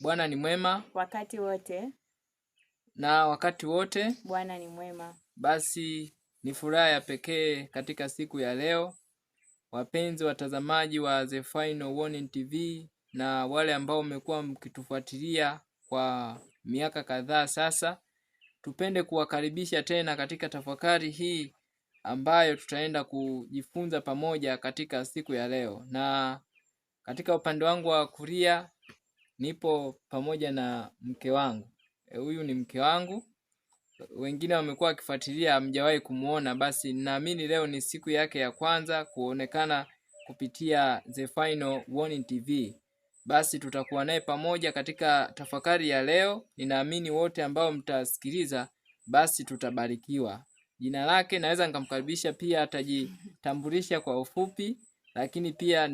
Bwana ni mwema wakati wote, na wakati wote. Bwana ni mwema. Basi ni furaha ya pekee katika siku ya leo, wapenzi watazamaji wa The Final Warning TV na wale ambao mmekuwa mkitufuatilia kwa miaka kadhaa sasa, tupende kuwakaribisha tena katika tafakari hii ambayo tutaenda kujifunza pamoja katika siku ya leo. Na katika upande wangu wa kulia nipo pamoja na mke wangu. Huyu ni mke wangu. Wengine wamekuwa wakifuatilia hamjawahi kumuona, basi naamini leo ni siku yake ya kwanza kuonekana kupitia The Final Warning TV. Basi tutakuwa naye pamoja katika tafakari ya leo. Ninaamini wote ambao mtasikiliza basi tutabarikiwa. Jina lake naweza nikamkaribisha, pia atajitambulisha kwa ufupi, lakini pia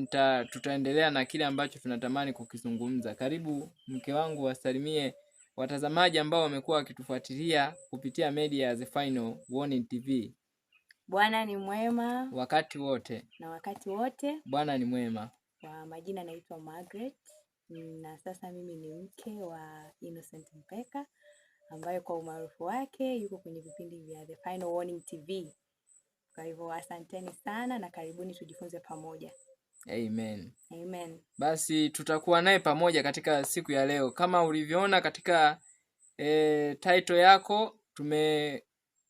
tutaendelea na kile ambacho tunatamani kukizungumza. Karibu mke wangu, wasalimie watazamaji ambao wamekuwa wakitufuatilia kupitia media ya The Final Warning TV. Bwana ni mwema wakati wote, na wakati wote Bwana ni mwema. Kwa majina naitwa Margaret, na sasa mimi ni mke wa Innocent Mpeka ambaye kwa umaarufu wake yuko kwenye vipindi vya The Final Warning TV. Kwa hivyo asanteni sana na karibuni tujifunze pamoja. Amen. Amen. Basi tutakuwa naye pamoja katika siku ya leo. Kama ulivyoona katika title yako,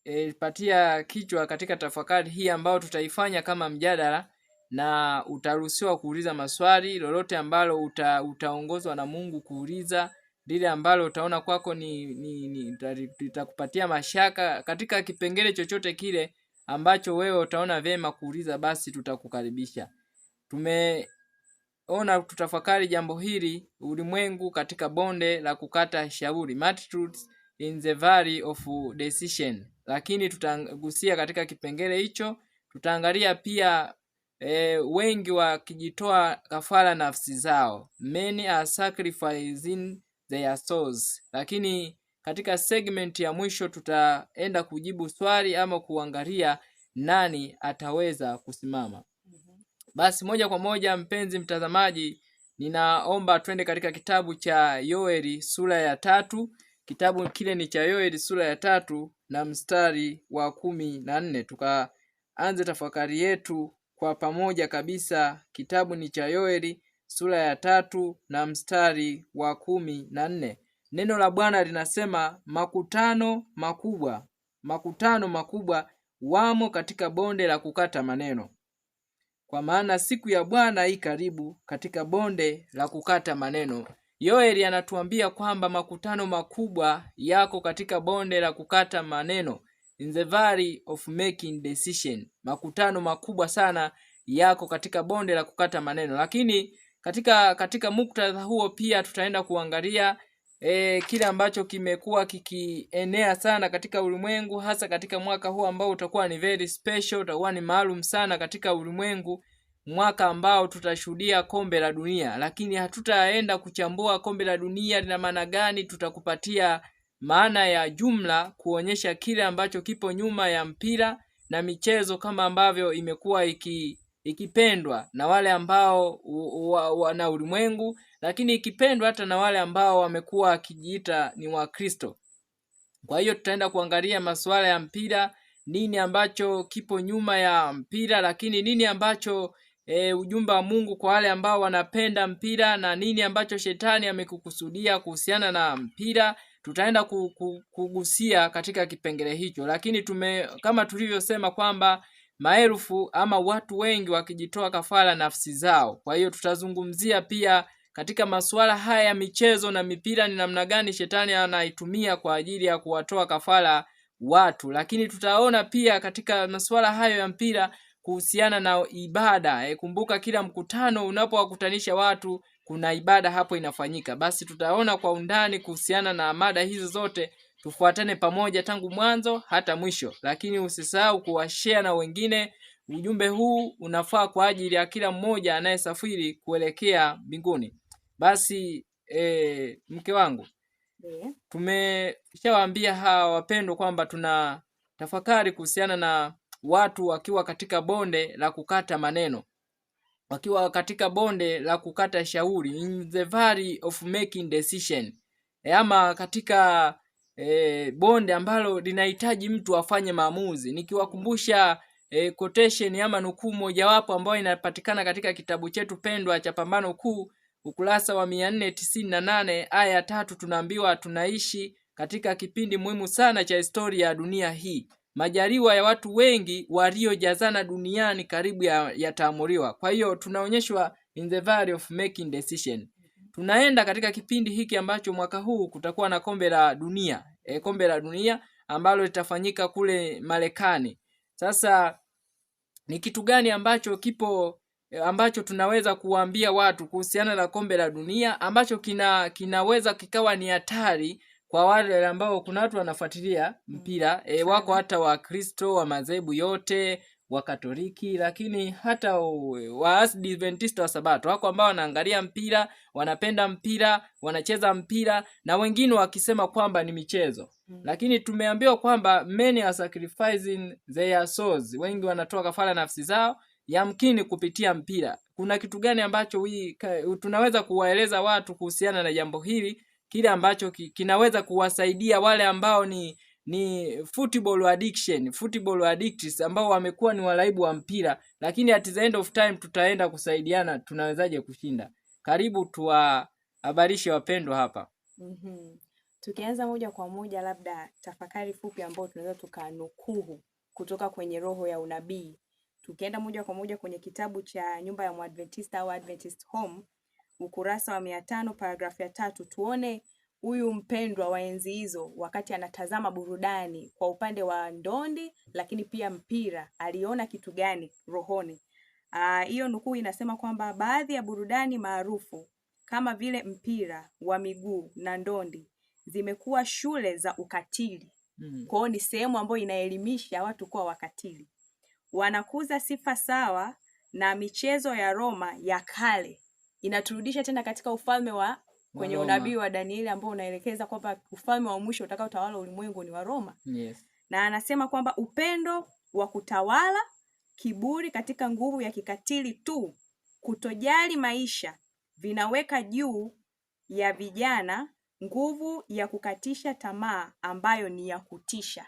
tumepatia kichwa katika tafakari hii ambao tutaifanya kama mjadala, na utaruhusiwa kuuliza maswali lolote ambalo utaongozwa na Mungu kuuliza, lile ambalo utaona kwako litakupatia mashaka katika kipengele chochote kile ambacho wewe utaona vema kuuliza, basi tutakukaribisha. Tumeona tutafakari jambo hili, ulimwengu katika bonde la kukata shauri, multitudes in the valley of decision. Lakini tutagusia katika kipengele hicho, tutaangalia pia wengi wakijitoa kafara nafsi zao, many are sacrificing their souls. Lakini katika segment ya mwisho tutaenda kujibu swali ama kuangalia nani ataweza kusimama. Basi moja kwa moja, mpenzi mtazamaji, ninaomba twende katika kitabu cha Yoeli sura ya 3. Kitabu kile ni cha Yoeli sura ya 3 na mstari wa 14. Tukaanze tafakari yetu kwa pamoja kabisa. Kitabu ni cha Yoeli sura ya 3 na mstari wa 14. Neno la Bwana linasema, makutano makubwa wamo katika bonde la kukata maneno, kwa maana siku ya Bwana hii karibu katika bonde la kukata maneno. Yoeli anatuambia kwamba makutano makubwa yako katika bonde la kukata maneno, in the valley of making decision. Makutano makubwa sana yako katika bonde la kukata maneno. Lakini katika muktadha huo pia tutaenda kuangalia kile ambacho kimekuwa kikienea sana katika ulimwengu, hasa katika mwaka huu ambao utakuwa ni very special, utakuwa ni maalum sana katika ulimwengu, mwaka ambao tutashuhudia kombe la dunia. Lakini hatutaenda kuchambua kombe la dunia lina maana gani, tutakupatia maana ya jumla kuonyesha kile ambacho kipo nyuma ya mpira na michezo, kama ambavyo imekuwa ikipendwa na wale ambao wana ulimwengu, lakini ikipendwa hata na wale ambao wamekuwa wakijiita ni Wakristo. Kwa hiyo tutaenda kuangalia masuala ya mpira, nini ambacho kipo nyuma ya mpira, lakini nini ambacho ujumbe wa Mungu kwa wale ambao wanapenda mpira, na nini ambacho shetani amekukusudia kuhusiana na mpira. Tutaenda kugusia katika kipengele hicho. Lakini kama tulivyosema kwamba maelfu ama watu wengi wakijitoa kafara nafsi zao. Kwa hiyo tutazungumzia pia katika masuala haya ya michezo na mipira, ni namna gani shetani anaitumia kwa ajili ya kuwatoa kafara watu. Lakini tutaona pia katika masuala hayo ya mpira kuhusiana na ibada. Kumbuka kila mkutano unapowakutanisha watu kuna ibada hapo inafanyika. Basi tutaona kwa undani kuhusiana na mada hizo zote. Tufuatane pamoja tangu mwanzo hata mwisho. Lakini usisahau kuwashare na wengine. Ujumbe huu unafaa kwa ajili ya kila mmoja anayesafiri kuelekea mbinguni. Basi mke wangu, tumeshawaambia hawa wapendwa kwamba tuna tafakari kuhusiana na watu wakiwa katika bonde la kukata maneno. wakiwa katika bonde la kukata shauri, in the valley of making decision, ama katika bonde ambalo linahitaji mtu afanye maamuzi. Nikiwakumbusha quotation ama nukuu mojawapo ambayo inapatikana katika kitabu chetu pendwa cha Pambano Kuu, ukurasa wa 498 aya 3, tunaambiwa tunaishi katika kipindi muhimu sana cha historia ya dunia hii. Majaliwa ya watu wengi waliojazana duniani karibu yataamuliwa. Kwa hiyo tunaonyeshwa in the valley of making decision. Tunaenda katika kipindi hiki ambacho mwaka huu kutakuwa na kombe la dunia. Kombe la dunia ambalo litafanyika kule Marekani. Sasa ni kitu gani ambacho tunaweza kuambia watu kuhusiana na kombe la dunia ambacho kinaweza kikawa ni hatari kwa wale ambao kuna watu wanafuatilia mpira, wako hata Wakristo wa madhehebu yote, wa Katoliki, lakini hata wa Adventista wa Sabato wako ambao wanaangalia mpira, wanapenda mpira, wanacheza mpira, na wengine wakisema kwamba ni michezo. Lakini tumeambiwa kwamba many are sacrificing their souls, wengi wanatoa kafara nafsi zao yamkini kupitia mpira. Kuna kitu gani ambacho tunaweza kuwaeleza watu kuhusiana na jambo hili, kile ambacho kinaweza kuwasaidia wale ambao ni football addicts ambao wamekuwa ni walaibu wa mpira, lakini at the end of time tutaenda kusaidiana tunawezaje kushinda? Karibu tuwahabarishe wapendwa hapa. Tukianza moja kwa moja, labda tafakari fupi ambayo tunaweza tukanukuu kutoka kwenye roho ya unabii. Tukienda moja kwa moja kwenye kitabu cha Nyumba ya Mwadventista au Adventist Home, ukurasa wa 500 paragrafu ya 3, tuone huyu mpendwa wa enzi hizo wakati anatazama burudani kwa upande wa ndondi lakini pia mpira, aliona kitu gani rohoni. Hiyo nukuu inasema kwamba baadhi ya burudani maarufu kama vile mpira wa miguu na ndondi zimekuwa shule za ukatili. Kwa hiyo ni sehemu ambayo inaelimisha watu kuwa wakatili. Wanakuza sifa sawa na michezo ya Roma ya kale. Inaturudisha tena katika ufalme wa kwenye unabii wa Danieli ambao unaelekeza kwamba ufalme wa mwisho utakao tawala ulimwengu ni wa Roma. Yes. Na anasema kwamba upendo wa kutawala, kiburi katika nguvu ya kikatili tu, kutojali maisha vinaweka juu ya vijana nguvu ya kukatisha tamaa ambayo ni ya kutisha.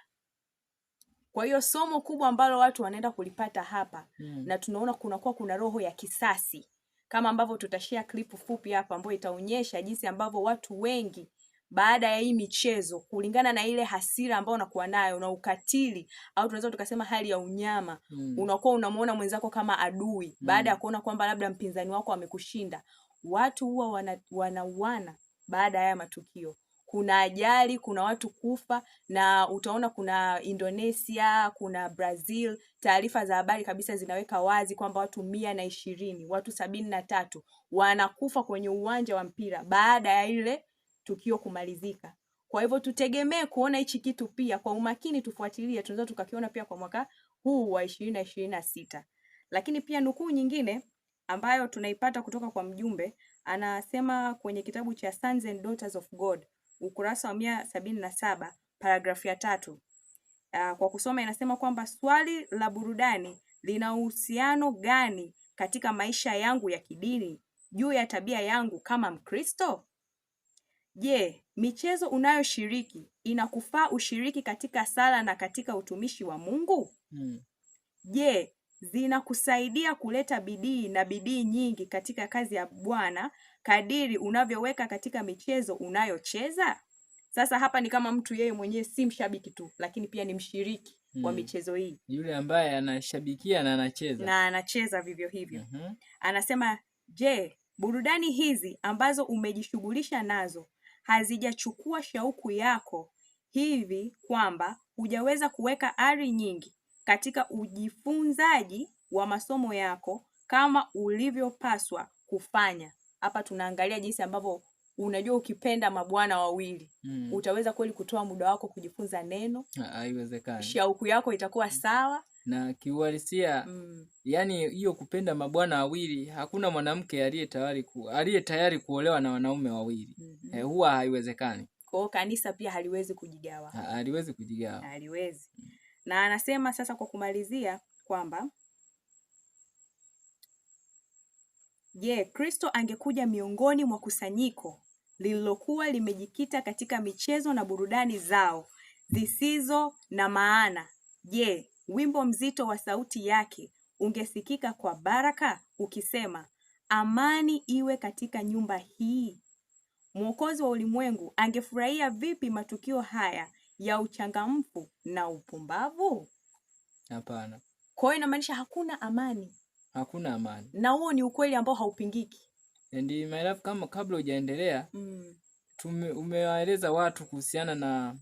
Kwa hiyo somo kubwa ambalo watu wanaenda kulipata hapa, na tunaona kuna roho ya kisasi, kama ambavyo tutashare clip fupi hapa ambayo itaonyesha jinsi ambavyo watu wengi baada ya hii michezo, kulingana na ile hasira ambayo unakuwa nayo na ukatili, au tunaweza tukasema hali ya unyama, unakuwa unamuona mwenzako kama adui baada ya kuona kwamba labda mpinzani wako amekushinda. Watu huwa wanauana baada ya matukio. Kuna ajali, kuna watu kufa, na utaona kuna Indonesia, kuna Brazil, taarifa za habari kabisa zinaweka wazi kwamba watu 120, watu 73 wanakufa kwenye uwanja wa mpira baada ya ile tukio kumalizika. Kwa hivyo tutegemee kuona hichi kitu pia kwa umakini, tufuatilie, tunaweza tukakiona pia kwa mwaka huu wa 2026. Lakini pia nukuu nyingine ambayo tunaipata kutoka kwa mjumbe, anasema kwenye kitabu cha Sons and Daughters of God, ukurasa wa 177 paragrafu ya 3. Kwa kusoma inasema kwamba swali la burudani lina uhusiano gani katika maisha yangu ya kidini juu ya tabia yangu kama Mkristo? Je, michezo unayoshiriki inakufaa ushiriki katika sala na katika utumishi wa Mungu? Je, zinakusaidia kuleta bidii nyingi katika kazi ya Bwana kadiri unavyoweka katika michezo unayocheza? Sasa hapa ni kama mtu yeye mwenyewe si mshabiki tu, lakini pia ni mshiriki wa michezo hii. Yule ambaye anashabikia na anacheza. Na anacheza vivyo hivyo. Anasema, je, burudani hizi ambazo umejishughulisha nazo hazijachukua shauku yako hivi kwamba hujaweza kuweka ari nyingi katika ujifunzaji wa masomo yako kama ulivyopaswa kufanya? Hapa tunaangalia jinsi ambavyo unajua ukipenda mabwana wawili, utaweza kweli kutoa muda wako kujifunza neno? Haiwezekani. Shauku yako itakuwa sawa? Na kiuhalisia, yani hiyo kupenda mabwana wawili, hakuna mwanamke aliye tayari kuolewa na wanaume wawili. Huwa haiwezekani. Kwa hiyo kanisa pia haliwezi kujigawa. Haliwezi. Na anasema sasa kwa kumalizia kwamba Je, Kristo angekuja miongoni mwa kusanyiko lililokuwa limejikita katika michezo na burudani zao zisizo na maana, je, wimbo mzito wa sauti yake ungesikika kwa baraka ukisema, amani iwe katika nyumba hii? Mwokozi wa ulimwengu angefurahia vipi matukio haya ya uchangamfu na upumbavu? Hapana. Kwa hiyo inamaanisha hakuna amani. Hakuna amani. Na huo ni ukweli ambao haupingiki. Ndi my love, kama kabla hujaendelea, umewaeleza watu kuhusiana na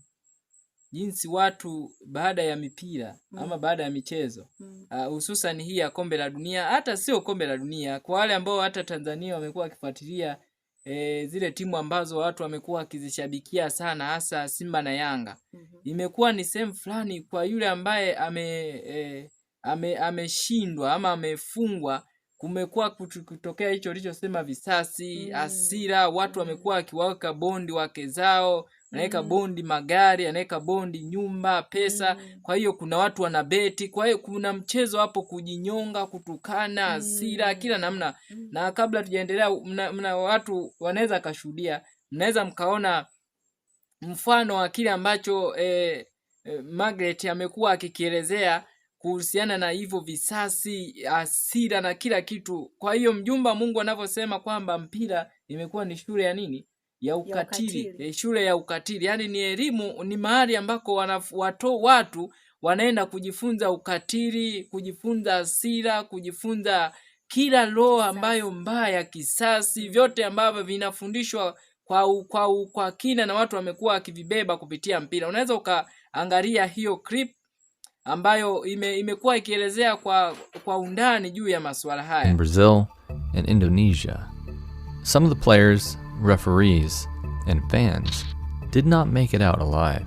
jinsi watu baada ya mipira ama baada ya michezo hususan hii ya kombe la dunia, hata sio kombe la dunia, kwa wale ambao hata Tanzania wamekuwa wakifuatilia zile timu ambazo watu wamekuwa wakizishabikia sana, hasa Simba na Yanga. Imekuwa ni sehemu fulani kwa yule ambaye ameshindwa ama amefungwa, kumekuwa kutokea hicho ulichosema, visasi, hasira, watu wamekuwa akiwaweka bondi wake zao, anaweka bondi magari, anaweka bondi nyumba, pesa. Kwa hiyo kuna watu wanabeti, kwa hiyo kuna mchezo hapo, kujinyonga, kutukana, hasira, kila namna. Na kabla tujaendelea, mna watu wanaweza kashuhudia, mnaweza mkaona mfano wa kile ambacho Margaret amekuwa akikielezea kuhusiana na hivyo visasi, hasira na kila kitu. Kwa hiyo mjumba Mungu anavyosema kwamba mpira imekuwa ni shule ya nini? Ya ukatili. Shule ya ukatili. Yaani ni elimu, ni mahali ambako watu wanaenda kujifunza ukatili, kujifunza hasira, kujifunza kila roho ambayo mbaya, kisasi, vyote ambavyo vinafundishwa kwa kina, na watu wamekuwa akivibeba kupitia mpira. Unaweza ukaangalia hiyo clip ambayo imekuwa ikielezea kwa undani juu ya masuala haya. In Brazil and Indonesia, some of the players, referees, and fans did not make it out alive.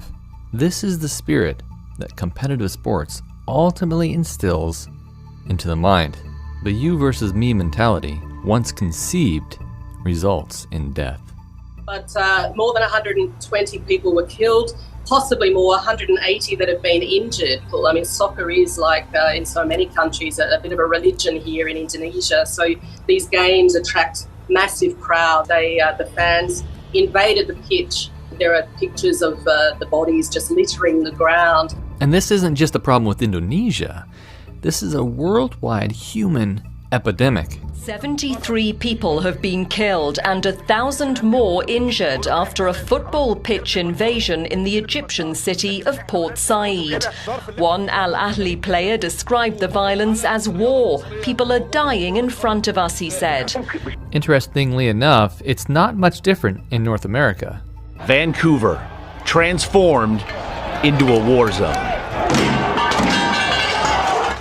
This is the spirit that competitive sports ultimately instills into the mind. The you versus me mentality, once conceived, results in death. But more than 120 people were killed, possibly more, 180 that have been injured. Well, I mean, soccer is, like in so many countries, a bit of a religion here in Indonesia. So these games attract massive crowd. The fans invaded the pitch. There are pictures of the bodies just littering the ground. And this isn't just a problem with Indonesia. This is a worldwide human epidemic. 73 people have been killed and 1,000 more injured after a football pitch invasion in the Egyptian city of Port Said. One Al Ahly player described the violence as war. People are dying in front of us, he said. Interestingly enough, it's not much different in North America. Vancouver, transformed into a war zone.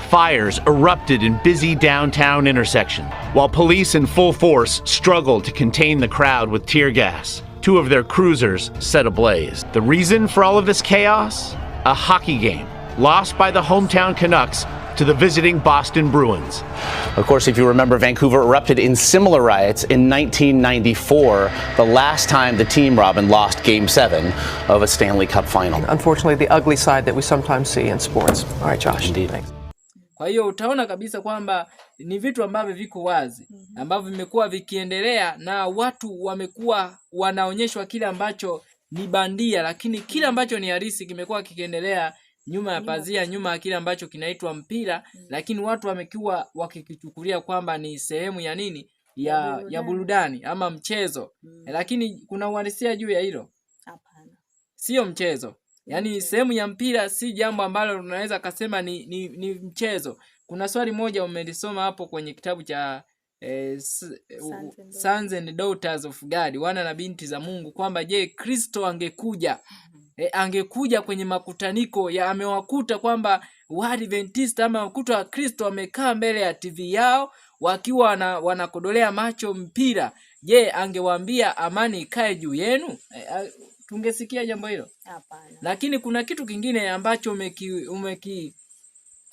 Fires erupted in busy downtown intersection, while police in full force struggled to contain the crowd with tear gas. 2 of their cruisers set ablaze. The reason for all of this chaos? A hockey game, lost by the hometown Canucks to the visiting Boston Bruins. Of course, if you remember, Vancouver erupted in similar riots in 1994, the last time the team, Robin, lost Game 7 of a Stanley Cup final. Unfortunately, the ugly side that we sometimes see in sports. All right, Josh. Indeed. Thanks. Kwa hiyo utaona kabisa kwamba ni vitu ambavyo viko wazi, ambavyo vimekuwa vikiendelea, na watu wamekuwa wanaonyeshwa kile ambacho ni bandia, lakini kile ambacho ni halisi kimekuwa kikiendelea nyuma ya pazia, nyuma ya kile ambacho kinaitwa mpira, lakini watu wamekuwa wakikichukulia kwamba ni sehemu ya nini? Ya burudani ama mchezo. Lakini kuna uhalisia juu ya hilo. Hapana. Sio mchezo. Yaani sehemu ya mpira si jambo ambalo unaweza kusema ni mchezo. Kuna swali moja umelisoma hapo kwenye kitabu cha Sons and Daughters of God, wana na binti za Mungu, kwamba je, Kristo angekuja kwenye makutaniko ya amewakuta kwamba Waadventista ama wakuta wa Kristo wamekaa mbele ya TV yao wakiwa wanakodolea macho mpira, je, angewaambia amani ikae juu yenu? Tungesikia jambo hilo? Hapana. Lakini kuna kitu kingine ambacho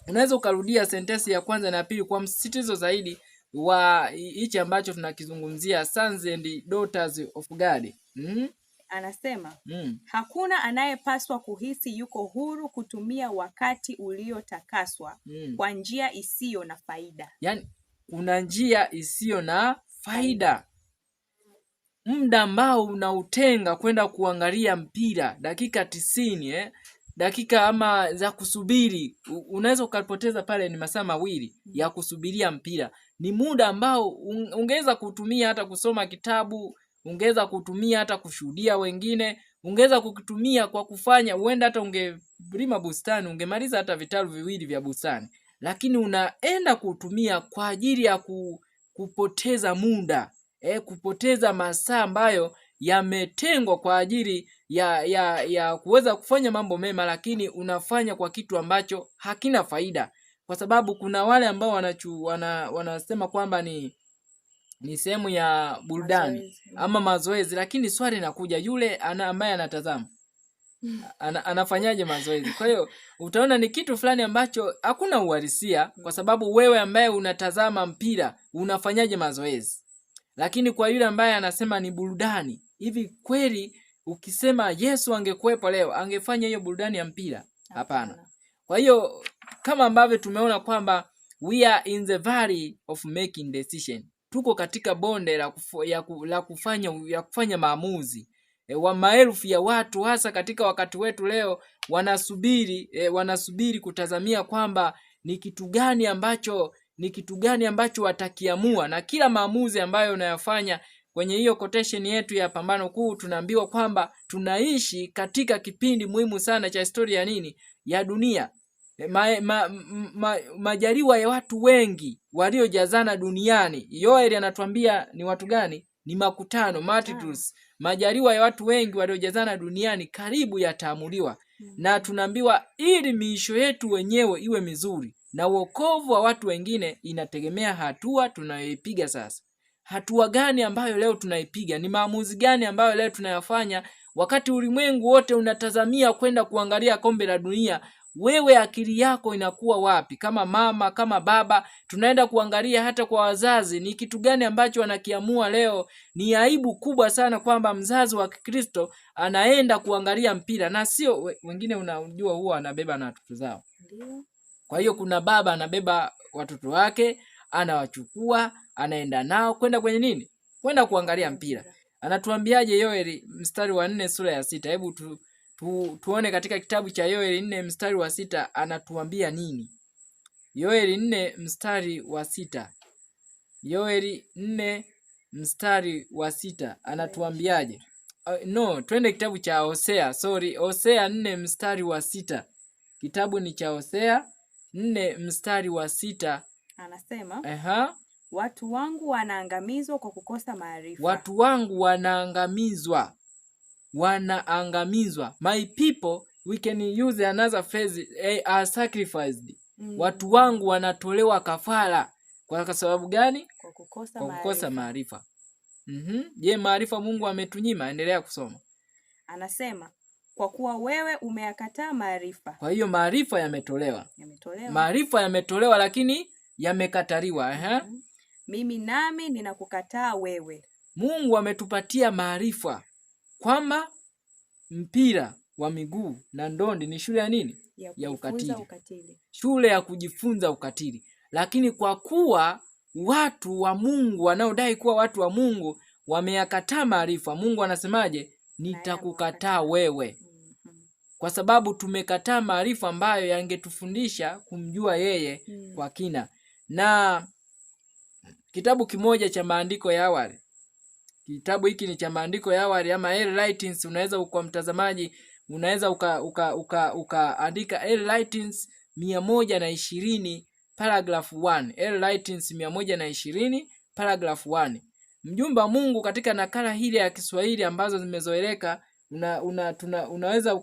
unaweza ukarudia sentensi ya kwanza na pili kwa msisitizo zaidi wa hichi ambacho tunakizungumzia, Sons and Daughters of God. Anasema hakuna anayepaswa kuhisi yuko huru kutumia wakati uliotakaswa kwa njia isiyo na faida. kuna njia isiyo na faida. Muda ambao unautenga kwenda kuangalia mpira dakika 90 dakika ama za kusubiri, unaweza ukapoteza pale, ni masaa mawili ya kusubiria mpira. Ni muda ambao ungeweza kutumia hata kusoma kitabu, ungeweza kutumia hata kushuhudia wengine, ungeweza kukutumia kwa kufanya, huenda hata ungelima bustani, ungemaliza hata vitalu viwili vya bustani, lakini unaenda kutumia kwa ajili ya kupoteza muda, kupoteza masaa ambayo yametengwa kwa ajili ya kuweza kufanya mambo mema, lakini unafanya kwa kitu ambacho hakina faida. Kwa sababu kuna wale ambao wanasema kwamba ni sehemu ya burudani ama mazoezi, lakini swali linakuja, yule ambaye anatazama anafanyaje mazoezi? Kwa hiyo utaona ni kitu fulani ambacho hakuna uhalisia, kwa sababu wewe ambaye unatazama mpira unafanyaje mazoezi? Lakini kwa yule ambaye anasema ni burudani, hivi kweli ukisema Yesu angekuwepo leo angefanya hiyo burudani ya mpira? Hapana. Kwa hiyo kama ambavyo tumeona kwamba we are in the valley of making decision, tuko katika bonde la kufanya maamuzi. Wa maelfu ya watu hasa katika wakati wetu leo wanasubiri kutazamia kwamba ni kitu gani ambacho watakiamua, na kila maamuzi ambayo unayofanya. Kwenye hiyo quotation yetu ya Pambano Kuu tunaambiwa kwamba tunaishi katika kipindi muhimu sana cha historia ya dunia. Majaliwa ya watu wengi waliojazana duniani. Yoeli anatuambia ni watu gani? Ni makutano, multitudes. Majaliwa ya watu wengi waliojazana duniani karibu yataamuliwa. Na tunaambiwa ili miisho yetu wenyewe iwe mizuri na wokovu wa watu wengine inategemea hatua tunayoipiga sasa. Hatua gani ambayo leo tunaipiga? Ni maamuzi gani ambayo leo tunayafanya? Wakati ulimwengu wote unatazamia kwenda kuangalia kombe la dunia, wewe akili yako inakuwa wapi? Kama mama, kama baba, tunaenda kuangalia hata kwa wazazi, ni kitu gani ambacho wanakiamua leo? Ni aibu kubwa sana kwamba mzazi wa Kikristo anaenda kuangalia mpira, na sio wengine, unajua huwa anabeba na watoto zao. Kwa hiyo kuna baba anabeba watoto wake, anawachukua, anaenda nao kwenda kwenye kwenda kuangalia mpira. Anatuambiaje Yoeli mstari wa 4 sura ya 6? Hebu tuone katika kitabu cha Yoeli 4 mstari wa 6 anatuambia nini? Yoeli 4 mstari wa 6. Yoeli 4 mstari wa 6 anatuambiaje? Twende kitabu cha Hosea. Hosea 4 mstari wa 6. Kitabu ni cha Hosea 4 mstari wa 6. Anasema, watu wangu wanaangamizwa kwa kukosa maarifa. Watu wangu wanaangamizwa. My people, we can use another phrase, are sacrificed. Watu wangu wanatolewa kafara. Kwa sababu gani? Kwa kukosa maarifa. Je, maarifa Mungu ametunyima? Endelea kusoma. Anasema, kwa kuwa wewe umeyakataa maarifa. Kwa hiyo maarifa yametolewa. Maarifa yametolewa lakini yamekataliwa. Mimi nami ninakukataa wewe. Mungu ametupatia maarifa kwamba mpira wa miguu na ndondi ni shule ya ya ukatili. Shule ya kujifunza ukatili. Lakini kwa kuwa watu wa Mungu wanaodai kuwa watu wa Mungu wameyakataa maarifa, Mungu anasemaje? Nitakukataa wewe. Kwa sababu tumekataa maarifa ambayo yangetufundisha kumjua yeye kwa kina. Na kitabu kimoja cha maandiko ya awali. Kitabu hiki ni cha maandiko ya awali ama early writings. Unaweza kwa mtazamaji unaweza ukaandika early writings 120 paragraph 1. Early writings 120 paragraph 1. Mjumbe wa Mungu katika nakala hili ya Kiswahili ambazo zimezoeleka, unaweza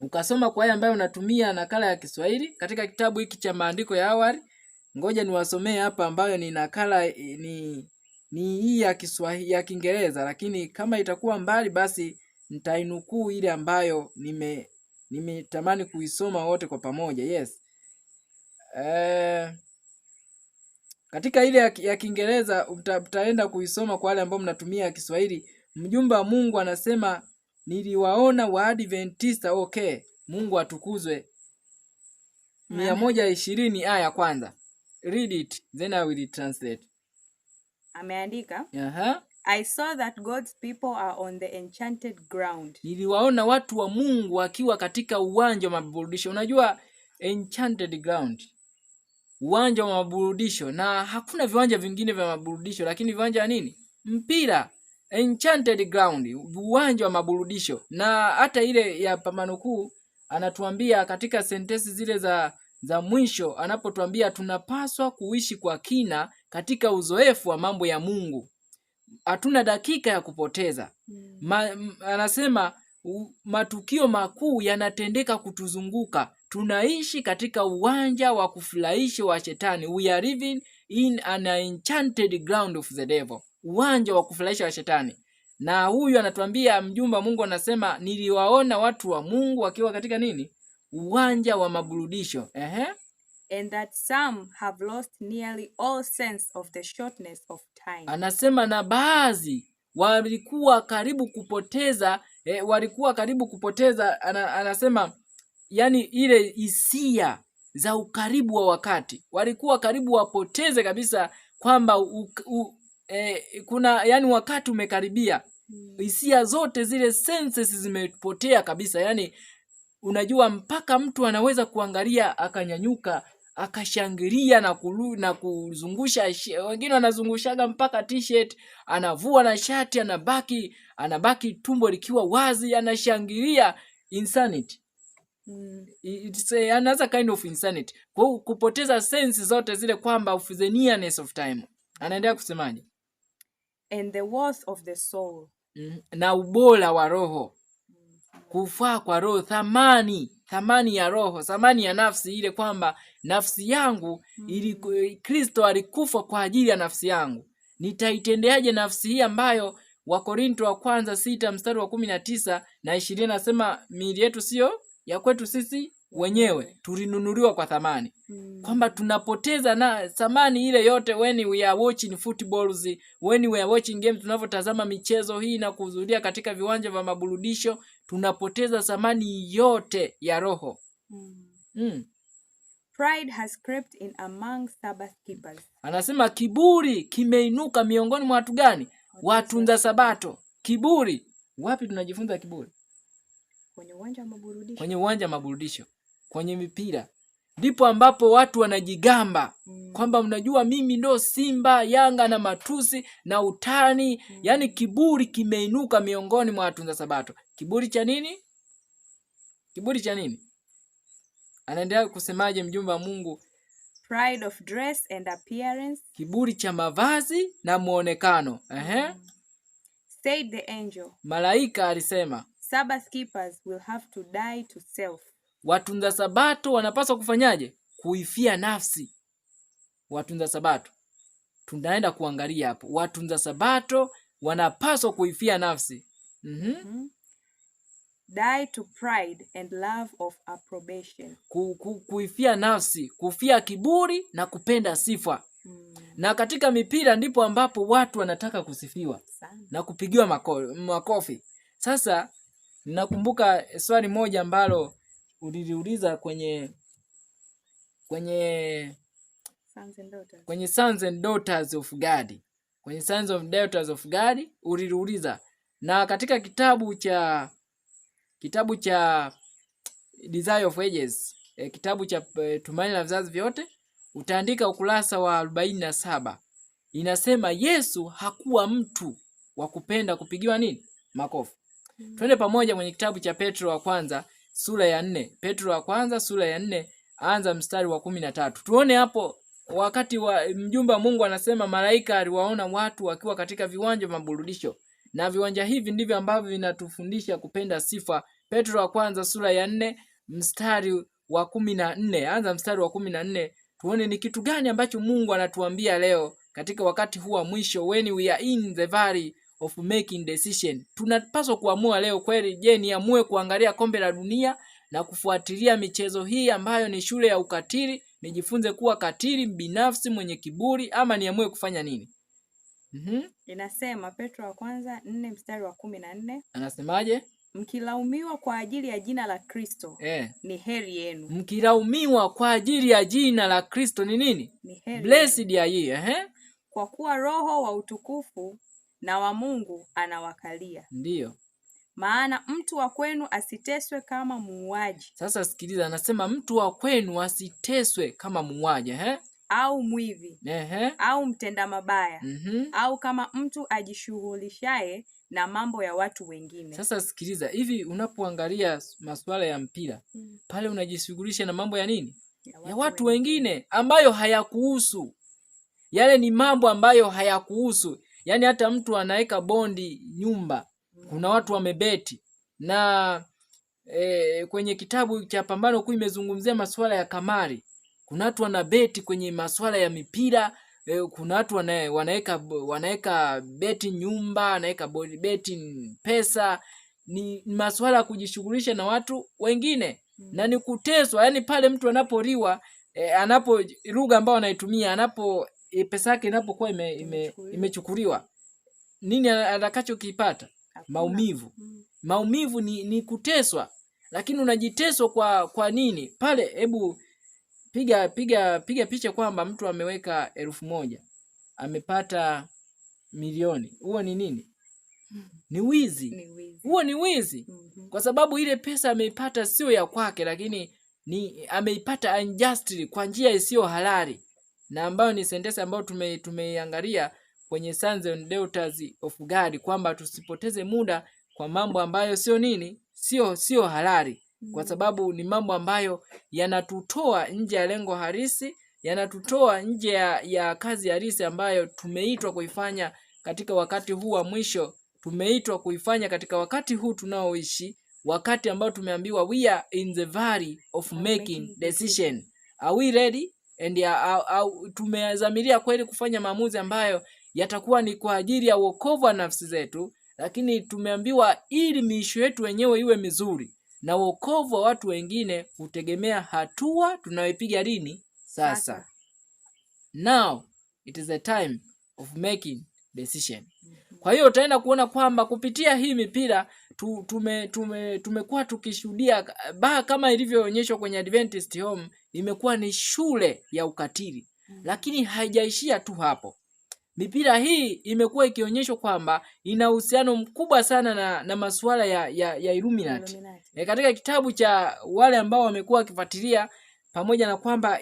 ukasoma kwa yale ambayo unatumia nakala ya Kiswahili katika kitabu hiki cha maandiko ya awali. Ngoja niwasomee hapa ambayo ni nakala ni hii ya Kiswahili ya Kiingereza, lakini kama itakuwa mbali basi nitainukuu ile ambayo nimetamani kuisoma wote kwa pamoja. Yes. Katika ile ya Kiingereza utaenda kuisoma kwa wale ambao mnatumia Kiswahili. Mjumbe wa Mungu anasema, niliwaona Waadventista. Okay, Mungu atukuzwe. 120 aya kwanza. read it, then I will translate. Ameandika, Aha. I saw that God's people are on the enchanted ground. Niliwaona watu wa Mungu wakiwa katika uwanja wa maburudisho. Unajua enchanted ground, uwanja wa maburudisho, na hakuna viwanja vingine vya maburudisho, lakini viwanja wa nini? Mpira. Enchanted ground, uwanja wa maburudisho. Na hata ile ya Pambano Kuu anatuambia katika sentensi zile za mwisho, anapotuambia tunapaswa kuishi kwa kina katika uzoefu wa mambo ya Mungu. Hatuna dakika ya kupoteza. Anasema matukio makuu yanatendeka kutuzunguka. Tunaishi katika uwanja wa kufurahisha wa shetani. We are living in an enchanted ground of the devil. Uwanja wa kufurahisha wa shetani. Na huyu anatuambia mjumbe wa Mungu anasema niliwaona watu wa Mungu wakiwa katika nini? Uwanja wa maburudisho. And that some have lost nearly all sense of the shortness of time. Anasema na baadhi walikuwa karibu kupoteza, anasema yani ile hisia za ukaribu wa wakati. Walikuwa karibu wapoteze kabisa kwamba kuna yani wakati umekaribia. Hisia zote zile senses zimepotea kabisa. Yani unajua mpaka mtu anaweza kuangalia akanyanyuka, akashangilia na kuzungusha, wengine wanazungushaga mpaka t-shirt, anavua na shati, anabaki tumbo likiwa wazi, anashangilia. Insanity. It's another kind of insanity. Kwa kupoteza sense zote zile kwamba of the nearness of time. Anaendelea kusemaje? And the worth of the soul. Na ubora wa roho. Kufaa kwa roho, thamani ya roho, thamani ya nafsi ile, kwamba nafsi yangu Kristo alikufa kwa ajili ya nafsi yangu. Nitaitendeaje nafsi hii ambayo Wakorinto wa kwanza 6 mstari wa 19 na 20 nasema miili yetu sio ya kwetu sisi wenyewe, tulinunuliwa kwa thamani. Kwamba tunapoteza na thamani ile yote when we are watching footballs, when we are watching games, tunavyotazama michezo hii na kuhudhuria katika viwanja vya maburudisho, tunapoteza thamani yote ya roho. Pride has crept in among Sabbath keepers. Anasema kiburi kimeinuka miongoni mwa watu gani? Watunza Sabato. Kiburi. Wapi tunajifunza kiburi? Kwenye uwanja wa maburudisho. Kwenye uwanja wa maburudisho. Kwenye mipira. Ndipo ambapo watu wanajigamba kwamba mnajua mimi ndo Simba, Yanga na matusi na utani. Yani kiburi kimeinuka miongoni mwa watunza Sabato. Kiburi cha nini? Kiburi cha nini? Anaendelea kusemaje mjumbe wa Mungu? Pride of dress and appearance. Kiburi cha mavazi na muonekano. Said the angel. Malaika alisema, Sabbath keepers will have to die to self. Watunza Sabato wanapaswa kufanyaje? Kuifia nafsi. Watunza Sabato. Tunaenda kuangalia hapo. Watunza Sabato wanapaswa kuifia nafsi. Die to pride and love of approbation. Kuifia nafsi, kufia kiburi na kupenda sifa. Na katika mipira ndipo ambapo watu wanataka kusifiwa na kupigiwa makofi. Sasa ninakumbuka swali moja ambalo uliliuliza kwenye Sons and Daughters of God. Kwenye Sons and Daughters of God uliliuliza. Na katika kitabu cha Desire of Ages, kitabu cha Tumaini la Vizazi Vyote, utaandika ukurasa wa 47. Inasema Yesu hakuwa mtu wa kupenda kupigiwa nini? Makofi. Twende pamoja kwenye kitabu cha Petro wa kwanza sura ya 4. Petro wa kwanza sura ya 4, anza mstari wa 13. Tuone hapo wakati wa mjumbe wa Mungu anasema malaika aliwaona watu wakiwa katika viwanja vya maburudisho. Na viwanja hivi ndivyo ambavyo vinatufundisha kupenda sifa. Petro wa kwanza sura ya 4 mstari wa 14. Anza mstari wa 14. Tuone ni kitu gani ambacho Mungu anatuambia leo katika wakati huu wa mwisho, when we are in the valley of making decision. Tunapaswa kuamua leo kweli, je, niamue kuangalia kombe la dunia na kufuatilia michezo hii ambayo ni shule ya ukatili, nijifunze kuwa katili binafsi mwenye kiburi, ama niamue kufanya nini? Inasema Petro wa kwanza 4 mstari wa 14. Anasemaje? Mkilaumiwa kwa ajili ya jina la Kristo, ni heri yenu. Mkilaumiwa kwa ajili ya jina la Kristo ni nini? Ni heri. Blessed are ye. Kwa kuwa Roho wa utukufu na wa Mungu anawakalia. Ndiyo. Maana mtu wa kwenu asiteswe kama muuaji. Sasa sikiliza, anasema mtu wa kwenu asiteswe kama muuaji, au mwivi, au mtenda mabaya, au kama mtu ajishughulishaye na mambo ya watu wengine. Sasa sikiliza, hivi unapoangalia masuala ya mpira, pale unajishughulisha na mambo ya nini? Ya watu wengine ambayo hayakuhusu. Yale ni mambo ambayo hayakuhusu. Yaani hata mtu anaweka bondi nyumba, kuna watu wamebeti. Na kwenye kitabu cha Pambano Kuu imezungumzia masuala ya kamari. Kuna watu wanabeti kwenye masuala ya mipira, kuna watu wanaweka beti nyumba, wanaweka beti pesa. Ni masuala ya kujishughulisha na watu wengine. Na ni kuteswa, yani pale mtu anaporiwa, lugha ambayo anaitumia, pesa yake inapokuwa imechukuliwa, nini atakachokipata? Maumivu. Maumivu ni kuteswa. Lakini unajiteswa kwa nini? Pale hebu piga picha kwamba mtu ameweka 1,000, amepata milioni. Huo ni nini? Ni wizi. Huo ni wizi. Kwa sababu ile pesa ameipata sio ya kwake, lakini ameipata unjustly, kwa njia isiyo halali. Na ambayo ni sentence ambayo tumeiangalia kwenye Sons and Daughters of God, kwamba tusipoteze muda kwa mambo ambayo sio nini? Sio halali. Kwa sababu ni mambo ambayo yanatutoa nje ya lengo halisi, yanatutoa nje ya kazi halisi ambayo tumeitwa kuifanya katika wakati huu wa mwisho. Tumeitwa kuifanya katika wakati huu tunaoishi, wakati ambao tumeambiwa we are in the valley of making decision. Are we ready? And tumezamiria kweli kufanya maamuzi ambayo yatakuwa ni kwa ajili ya wokovu wa nafsi zetu, lakini tumeambiwa ili miisho yetu wenyewe iwe mizuri na wokovu wa watu wengine hutegemea hatua tunayopiga lini? Sasa. Now it is the time of making decision. Kwa hiyo utaenda kuona kwamba kupitia hii mipira tumekuwa tukishuhudia kama ilivyoonyeshwa kwenye Adventist Home, imekuwa ni shule ya ukatili. Lakini haijaishia tu hapo. Mipira hii imekuwa ikionyeshwa kwamba ina uhusiano mkubwa sana na masuala ya Illuminati. Katika kitabu cha wale ambao wamekuwa wakifuatilia, pamoja na kwamba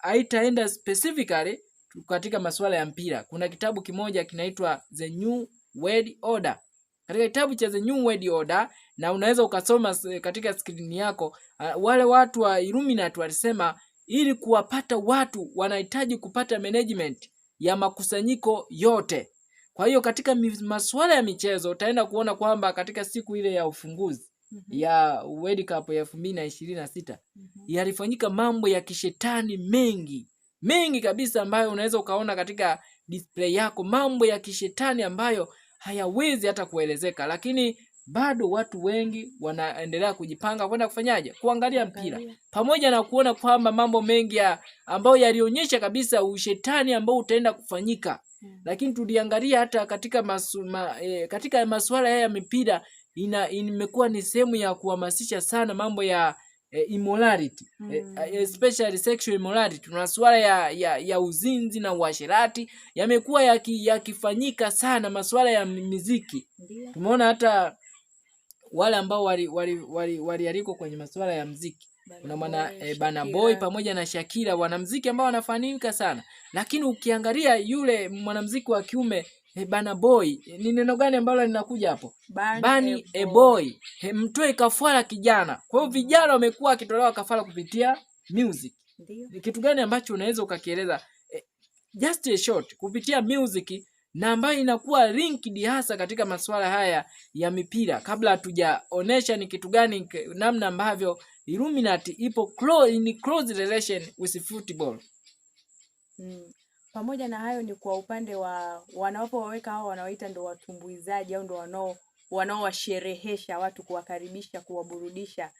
haitaenda specifically katika masuala ya mpira, kuna kitabu kimoja kinaitwa The New World Order. Katika kitabu cha The New World Order, na unaweza ukasoma katika skrini yako, wale watu wa Illuminati walisema ili kuwapata watu wanahitaji kupata management ya makusanyiko yote. Kwa hiyo katika masuala ya michezo utaenda kuona kwamba katika siku ile ya ufunguzi ya World Cup ya 2026 yalifanyika mambo ya kishetani mengi kabisa, ambayo unaweza ukaona katika display yako, mambo ya kishetani ambayo hayawezi hata kuelezeka. Lakini bado watu wengi wanaendelea kujipanga kwenda kufanyaje? Kuangalia mpira, pamoja na kuona kwamba mambo mengi ambayo yalionyesha kabisa ushetani ambao utaenda kufanyika. Lakini tuliangalia hata katika katika masuala ya mipira imekuwa ni sehemu ya kuhamasisha sana mambo ya immorality, especially sexual immorality. Masuala ya uzinzi na uasherati yamekuwa yakifanyika sana. Masuala ya muziki, tumeona hata wale ambao walialiko kwenye masuala ya muziki, kuna Burna Boy pamoja na Shakira, wanamuziki ambao wanafahamika sana. Lakini ukiangalia yule mwanamuziki wa kiume Burna Boy, ni neno gani ambalo linakuja hapo? Burn a boy. Mtoe kafara kijana. Kwa hiyo vijana wamekuwa wakitolewa kafara kupitia music. Ni kitu gani ambacho unaweza ukakieleza? Just a short, kupitia music, na ambayo inakuwa linked hasa katika masuala haya ya mipira, kabla hatujaonesha ni kitu gani, namna ambavyo Illuminati ipo in close relation with football. Pamoja na hayo, ni kwa upande wa wanapowaweka hao wanaoita ndo watumbuizaji au ndo wanaowasherehesha watu, kuwakaribisha, kuwaburudisha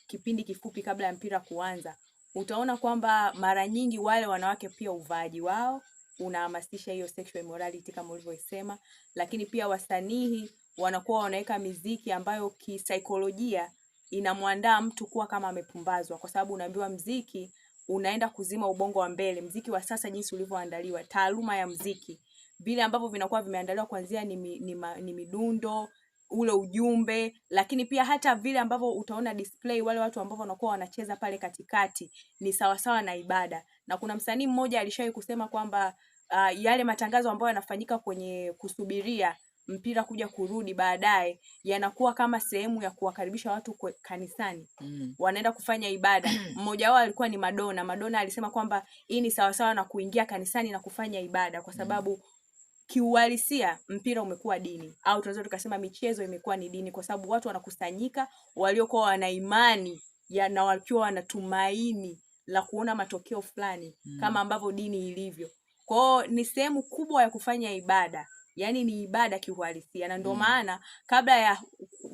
kipindi kifupi kabla ya mpira kuanza. Utaona kwamba mara nyingi wale wanawake pia uvaaji wao unahamasisha hiyo sexual immorality kama ulivyosema. Lakini pia wasanii wanakuwa wanaweka miziki ambayo kisaikolojia inamwandaa mtu kuwa kama amepumbazwa, kwa sababu unaambiwa mziki unaenda kuzima ubongo wa mbele. Mziki wa sasa jinsi ulivyoandaliwa, taaluma ya mziki, vile ambavyo vinakuwa vimeandaliwa kuanzia ni midundo, ule ujumbe, lakini pia hata vile ambavyo utaona display, wale watu ambao wanakuwa wanacheza pale katikati ni sawasawa na ibada. Na kuna msanii mmoja alishawahi kusema kwamba yale matangazo ambayo yanafanyika kwenye kusubiria mpira kuja kurudi baadaye yanakuwa kama sehemu ya kuwakaribisha watu kanisani. Wanaenda kufanya ibada. Mmoja wao alikuwa ni Madonna. Madonna alisema kwamba hii ni sawasawa na kuingia kanisani na kufanya ibada, kwa sababu kiuhalisia mpira umekuwa dini, au tunaweza tukasema michezo imekuwa ni dini, kwa sababu watu wanakusanyika waliokuwa wana imani na wakiwa wanatumaini la kuona matokeo fulani kama ambavyo dini ilivyo. Kwao ni sehemu kubwa ya kufanya ibada, yani ni ibada kiuhalisia. Na ndio maana kabla ya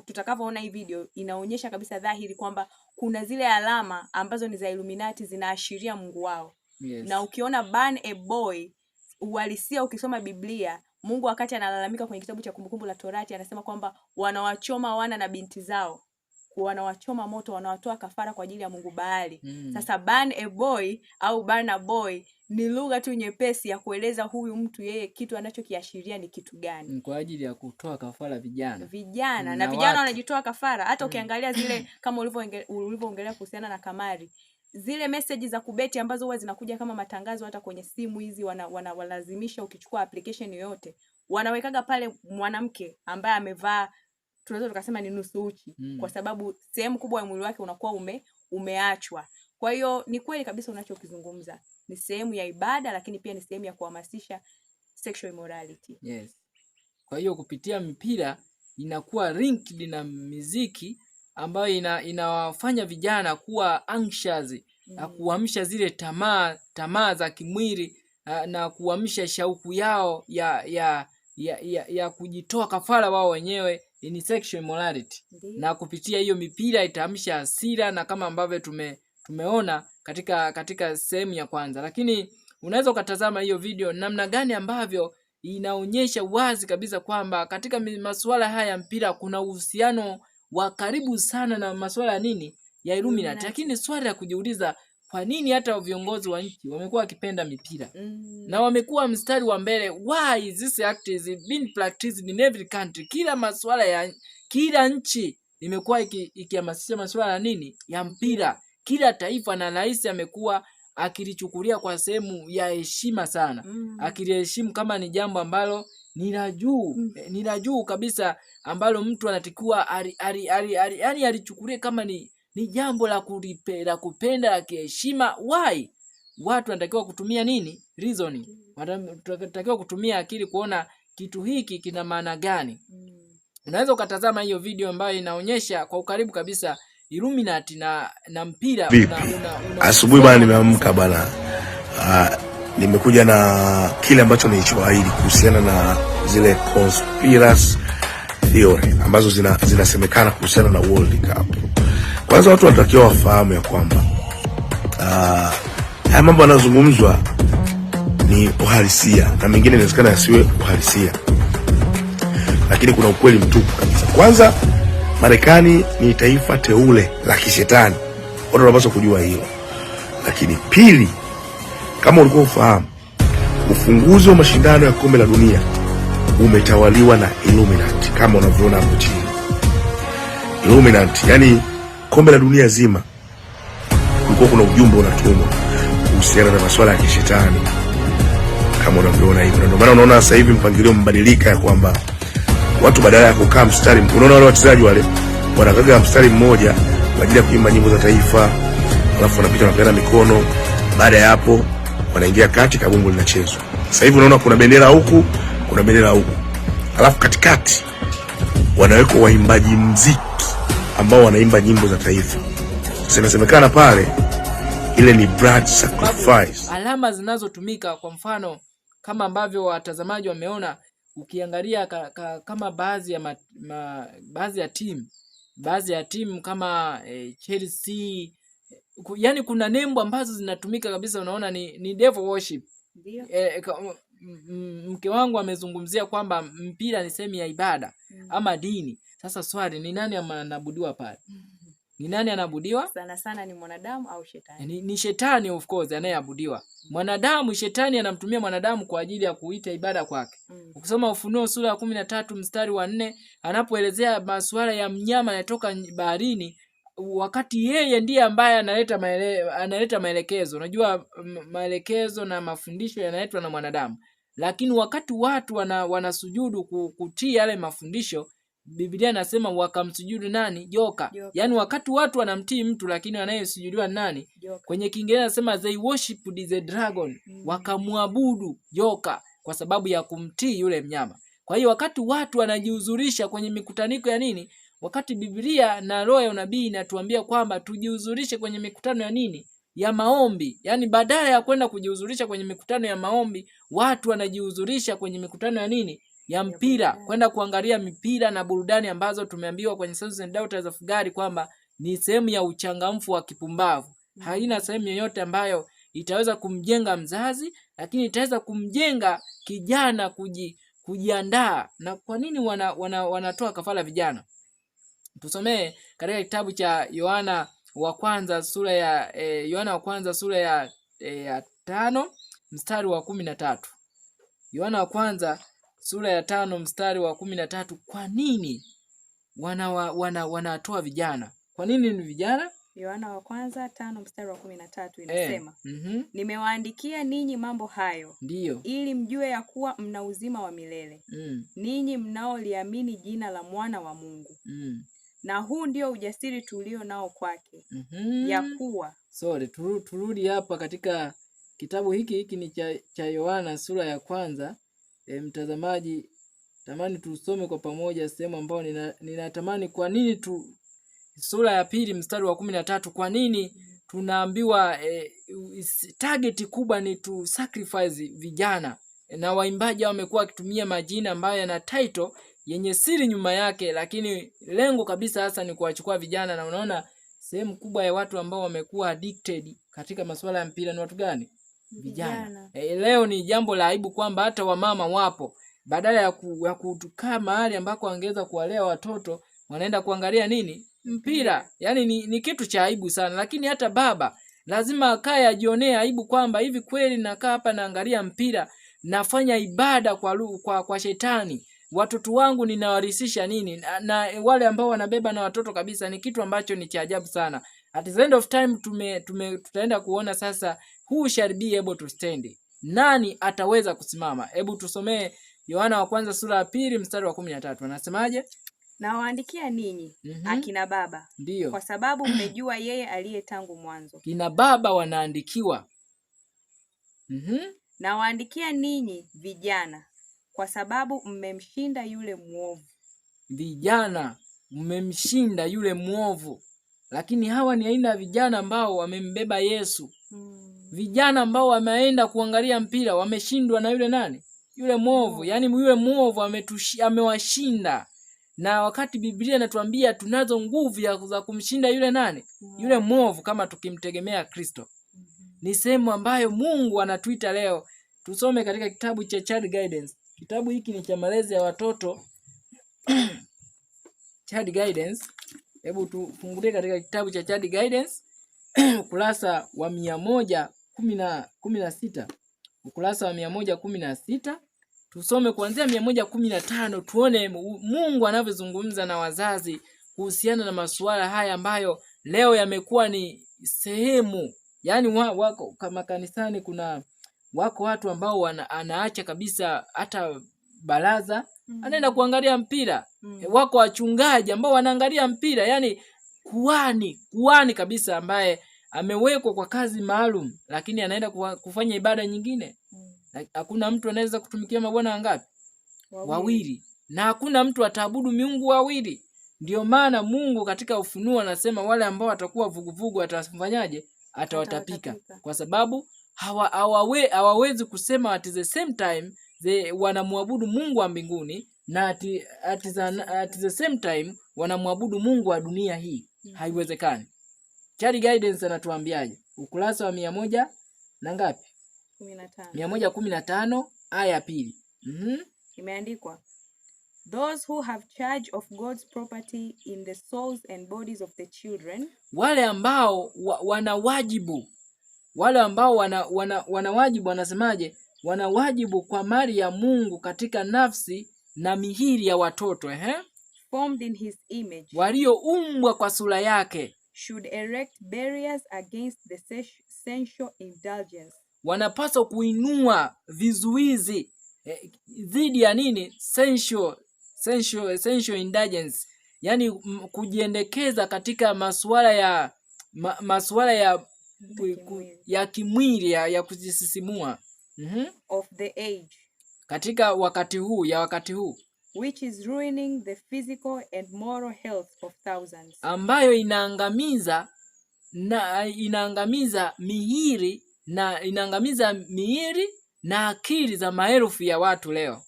tutakavyoona hii video inaonyesha kabisa dhahiri kwamba kuna zile alama ambazo ni za Illuminati zinaashiria Mungu wao. Yes. Na ukiona burn a boy, uhalisia ukisoma Biblia, Mungu wakati analalamika kwenye kitabu cha Kumbukumbu la Torati anasema kwamba wanawachoma wana na binti zao, wanawachoma moto, wanawatoa kafara kwa ajili ya Mungu Baali. Sasa burn a boy au burn a boy ni lugha tu nyepesi ya kueleza huyu mtu yeye kitu anachokiashiria ni kitu gani. Kwa ajili ya kutoa kafara vijana Na vijana wanajitoa kafara. Hata ukiangalia zile kama ulivyoongelea kuhusiana na kamari, zile message za kubeti ambazo huwa zinakuja kama matangazo hata kwenye simu hizi, wanalazimisha ukichukua application yoyote wanawekaga pale mwanamke ambaye amevaa, tunaweza tukasema ni nusu uchi, kwa sababu sehemu kubwa ya mwili wake unakuwa umeachwa. Kwa hiyo ni kweli kabisa unachokizungumza, ni sehemu ya ibada, lakini pia ni sehemu ya kuhamasisha sexual immorality. Yes. Kwa hiyo kupitia mpira inakuwa linked na muziki ambayo inawafanya vijana kuwa anxious, na kuamsha zile tamaa za kimwili, na kuamsha shauku yao ya kujitoa kafara wao wenyewe, in sexual immorality. Na kupitia hiyo mipira itaamsha hasira, na kama ambavyo tumeona katika sehemu ya kwanza. Lakini unaweza ukatazama hiyo video namna gani ambavyo inaonyesha wazi kabisa kwamba katika masuala haya ya mpira kuna uhusiano wa karibu sana na masuala ya nini ya Illuminati. Lakini swali la kujiuliza, kwa nini hata viongozi wa nchi wamekuwa wakipenda mipira na wamekuwa mstari wa mbele? Why this act is being practiced in every country? Kila masuala ya kila nchi imekuwa ikihamasisha masuala ya nini ya mpira. Kila taifa na rais amekuwa akilichukulia kwa sehemu ya heshima sana, akiliheshimu kama ni jambo ambalo ni la juu kabisa, ambalo mtu anatakiwa yani alichukulia kama ni jambo la kupenda, la kiheshima. Why? Watu wanatakiwa kutumia nini? Reasoning. Wanatakiwa kutumia akili kuona kitu hiki kina maana gani. Unaweza ukatazama hiyo video ambayo inaonyesha kwa ukaribu kabisa Illuminati na mpira. Asubuhi bana nimeamka bana, nimekuja na kile ambacho nilichoahidi kuhusiana na zile conspiracy theory ambazo zinasemekana kuhusiana na World Cup. Kwanza watu wanatakiwa wafahamu ya kwamba haya mambo yanazungumzwa ni uhalisia, na mengine inawezekana yasiwe uhalisia, lakini kuna ukweli mtupu kabisa. Kwanza, Marekani ni taifa teule la kishetani, watu wanapaswa kujua hilo. Lakini pili, kama ulikuwa ufahamu, ufunguzi wa mashindano ya kombe la dunia umetawaliwa na Illuminati kama unavyoona hapo chini. Illuminati, yani kombe la dunia zima kulikuwa kuna ujumbe unatumwa kuhusiana na masuala ya kishetani kama unavyoona hivi. Ndio maana unaona sasa hivi mpangilio mbadilika ya kwamba watu badala ya kukaa mstari, unaona wale wachezaji wale wanakaga mstari mmoja kwa ajili ya kuimba nyimbo za taifa, alafu wanapita wanapeana mikono. Baada ya hapo wanaingia kati, kabumbu linachezwa. Sasa hivi unaona kuna bendera huku, kuna bendera huku, alafu katikati wanaweka waimbaji muziki ambao wanaimba nyimbo za taifa. Sinasemekana pale ile ni blood sacrifice. Alama zinazotumika, kwa mfano kama ambavyo watazamaji wameona, ukiangalia kama baadhi ya timu kama Chelsea, yani kuna nembo ambazo zinatumika kabisa, unaona ni devil worship. mke wangu amezungumzia kwamba mpira ni sehemu ya ibada ama dini. Sasa swali, ni nani anaabudiwa pale? Ni nani anaabudiwa? Sana sana ni mwanadamu au shetani? Ni shetani of course anayeabudiwa. Mwanadamu, shetani anamtumia mwanadamu kwa ajili ya kuita ibada kwake. Ukisoma Ufunuo sura ya 13 mstari wa 4 anapoelezea masuala ya mnyama anayetoka baharini, wakati yeye ndiye ambaye analeta maelekezo. Unajua maelekezo na mafundisho yanaletwa na mwanadamu. Lakini wakati watu wanasujudu kutii yale mafundisho, Biblia inasema wakamsujudu nani? Joka. Yaani wakati watu wanamtii mtu, lakini anayesujudiwa nani? Joka. Kwenye Kiingereza inasema they worshiped the dragon. Wakamwabudu joka kwa sababu ya kumtii yule mnyama. Kwa hiyo wakati watu wanajihuzurisha kwenye mikutaniko ya nini? Wakati Biblia na roho ya unabii inatuambia kwamba tujihuzurishe kwenye mikutano ya nini? Ya maombi. Yaani badala ya kwenda kujihuzurisha kwenye mikutano ya maombi, watu wanajihuzurisha kwenye mikutano ya nini? Ya mpira, kwenda kuangalia mipira na burudani ambazo tumeambiwa kwenye Sons and Daughters of God kwamba ni sehemu ya uchangamfu wa kipumbavu. Haina sehemu yoyote ambayo itaweza kumjenga mzazi, lakini itaweza kumjenga kijana kujiandaa. Na kwa nini wanatoa kafara vijana? Tusomee katika kitabu cha Yohana wa kwanza sura ya 5 mstari wa 13. Yohana wa kwanza sura ya 5 mstari wa 13. Kwa nini wanatoa vijana? Kwa nini ni vijana? Yohana wa kwanza 5 mstari wa 13 inasema, nimewaandikia ninyi mambo hayo, ndiyo, ili mjue ya kuwa mna uzima wa milele. Ninyi mnaoliamini jina la mwana wa Mungu. Na huu ndio ujasiri tulio nao kwake. Ya kuwa. Turudi hapa katika kitabu hiki ni cha Yohana sura ya kwanza. Mtazamaji, tamani tusome kwa pamoja sehemu ambayo ninatamani. Kwa nini sura ya 2 mstari wa 13, kwa nini tunaambiwa target kubwa ni to sacrifice vijana? Na waimbaji wamekuwa wakitumia majina ambayo yana title yenye siri nyuma yake, lakini lengo kabisa hasa ni kuwachukua vijana. Na unaona sehemu kubwa ya watu ambao wamekuwa addicted katika masuala ya mpira ni watu gani? Vijana. Leo ni jambo la aibu kwamba hata wamama wapo, badala ya kukaa mahali ambako wangeweza kuwalea watoto, wanaenda kuangalia nini? Mpira. Yaani ni kitu cha aibu sana. Lakini hata baba lazima akae ajionee aibu kwamba hivi kweli nakaa hapa naangalia mpira, nafanya ibada kwa shetani. Watoto wangu ninawarisisha nini? Na wale ambao wanabeba na watoto kabisa, ni kitu ambacho ni cha ajabu sana. At the end of time tutaenda kuona sasa who shall be able to stand. Nani ataweza kusimama? Hebu tusomee Yohana wa kwanza sura ya 2 mstari wa 13. Anasemaje? Na waandikia ninyi akina baba, ndiyo, kwa sababu mmejua yeye aliye tangu mwanzo. Kina baba wanaandikiwa. Na waandikia ninyi vijana, kwa sababu mmemshinda yule muovu. Vijana mmemshinda yule muovu. Lakini hawa ni aina ya vijana ambao wamembeba Yesu. Vijana ambao wameenda kuangalia mpira wameshindwa na yule nani? Yule muovu. Yaani yule muovu amewashinda. Na wakati Biblia inatuambia tunazo nguvu za kumshinda yule nani? Yule muovu, kama tukimtegemea Kristo. Ni sehemu ambayo Mungu anatuita leo. Tusome katika kitabu cha Child Guidance. Kitabu hiki ni cha malezi ya watoto. Child Guidance. Hebu tufungulie katika kitabu cha Child Guidance ukurasa wa 116. Ukurasa wa 116. Tusome kuanzia 115 tuone Mungu anavyozungumza na wazazi kuhusiana na masuala haya ambayo leo yamekuwa ni sehemu. Yaani wako kama kanisani wako watu ambao anaacha kabisa hata baraza, anaenda kuangalia mpira. Wako wachungaji ambao wanaangalia mpira, yani kuhani kabisa ambaye amewekwa kwa kazi maalum, lakini anaenda kufanya ibada nyingine. Hakuna mtu anaweza kutumikia mabwana wangapi? Wawili. Na hakuna mtu ataabudu miungu wawili. Ndio maana Mungu katika Ufunuo anasema wale ambao watakuwa vuguvugu atafanyaje? Atawatapika. Kwa sababu hawawezi kusema at the same time wanamwabudu Mungu wa mbinguni na at the same time wanamwabudu Mungu wa dunia hii. Haiwezekani. Child Guidance anatuambiaje? Ukurasa wa 100 na ngapi? 115. aya 2. Imeandikwa, those who have charge of God's property in the souls and bodies of the children, wale ambao wana wajibu, wale ambao wana wajibu, wanasemaje? Wana wajibu kwa mali ya Mungu katika nafsi na mihiri ya watoto, formed in his image, walioumbwa kwa sura yake, should erect barriers against the sensual indulgence, wanapaswa kuinua vizuizi dhidi ya nini? Sensual indulgence, yani kujiendekeza katika masuala ya kimwili ya kujisisimua, of the age, katika wakati huu, which is ruining the physical and moral health of thousands, ambayo inaangamiza mihiri na akili za maelfu ya watu leo.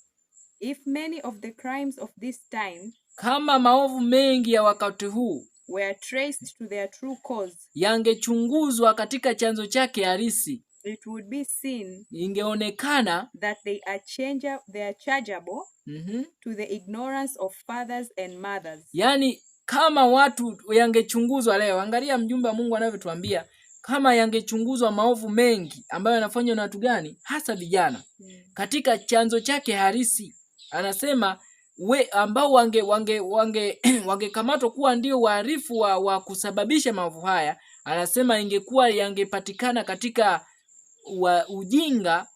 If many of the crimes of this time, kama maovu mengi ya wakati huu, were traced to their true cause, yangechunguzwa katika chanzo chake halisi, it would be seen, ingeonekana that they are chargeable to the ignorance of fathers and mothers. Yani kama watu yangechunguzwa leo, angalia mjumbe wa Mungu anavyotuambia, kama yangechunguzwa maovu mengi ambayo yanafanywa na watu gani, hasa vijana, katika chanzo chake halisi, anasema ambao wangekamatwa kuwa ndio wahalifu wa kusababisha maovu haya, anasema ingekuwa yangepatikana katika ujinga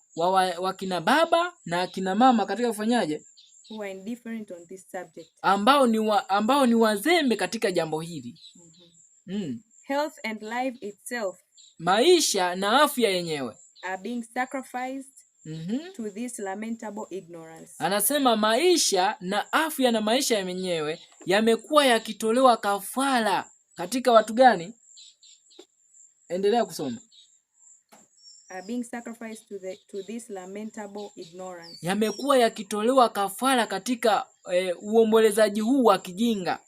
wa kina baba na kina mama katika kufanyaje, who are indifferent on this subject, ambao ni wazembe katika jambo hili. Health and life itself, maisha na afya yenyewe, are being sacrificed to this lamentable ignorance. Anasema maisha na afya na maisha yenyewe yamekuwa yakitolewa kafara katika watu gani? Endelea kusoma. Are being sacrificed to this lamentable ignorance. Yamekuwa yakitolewa kafara katika uombolezaji huu wa kijinga.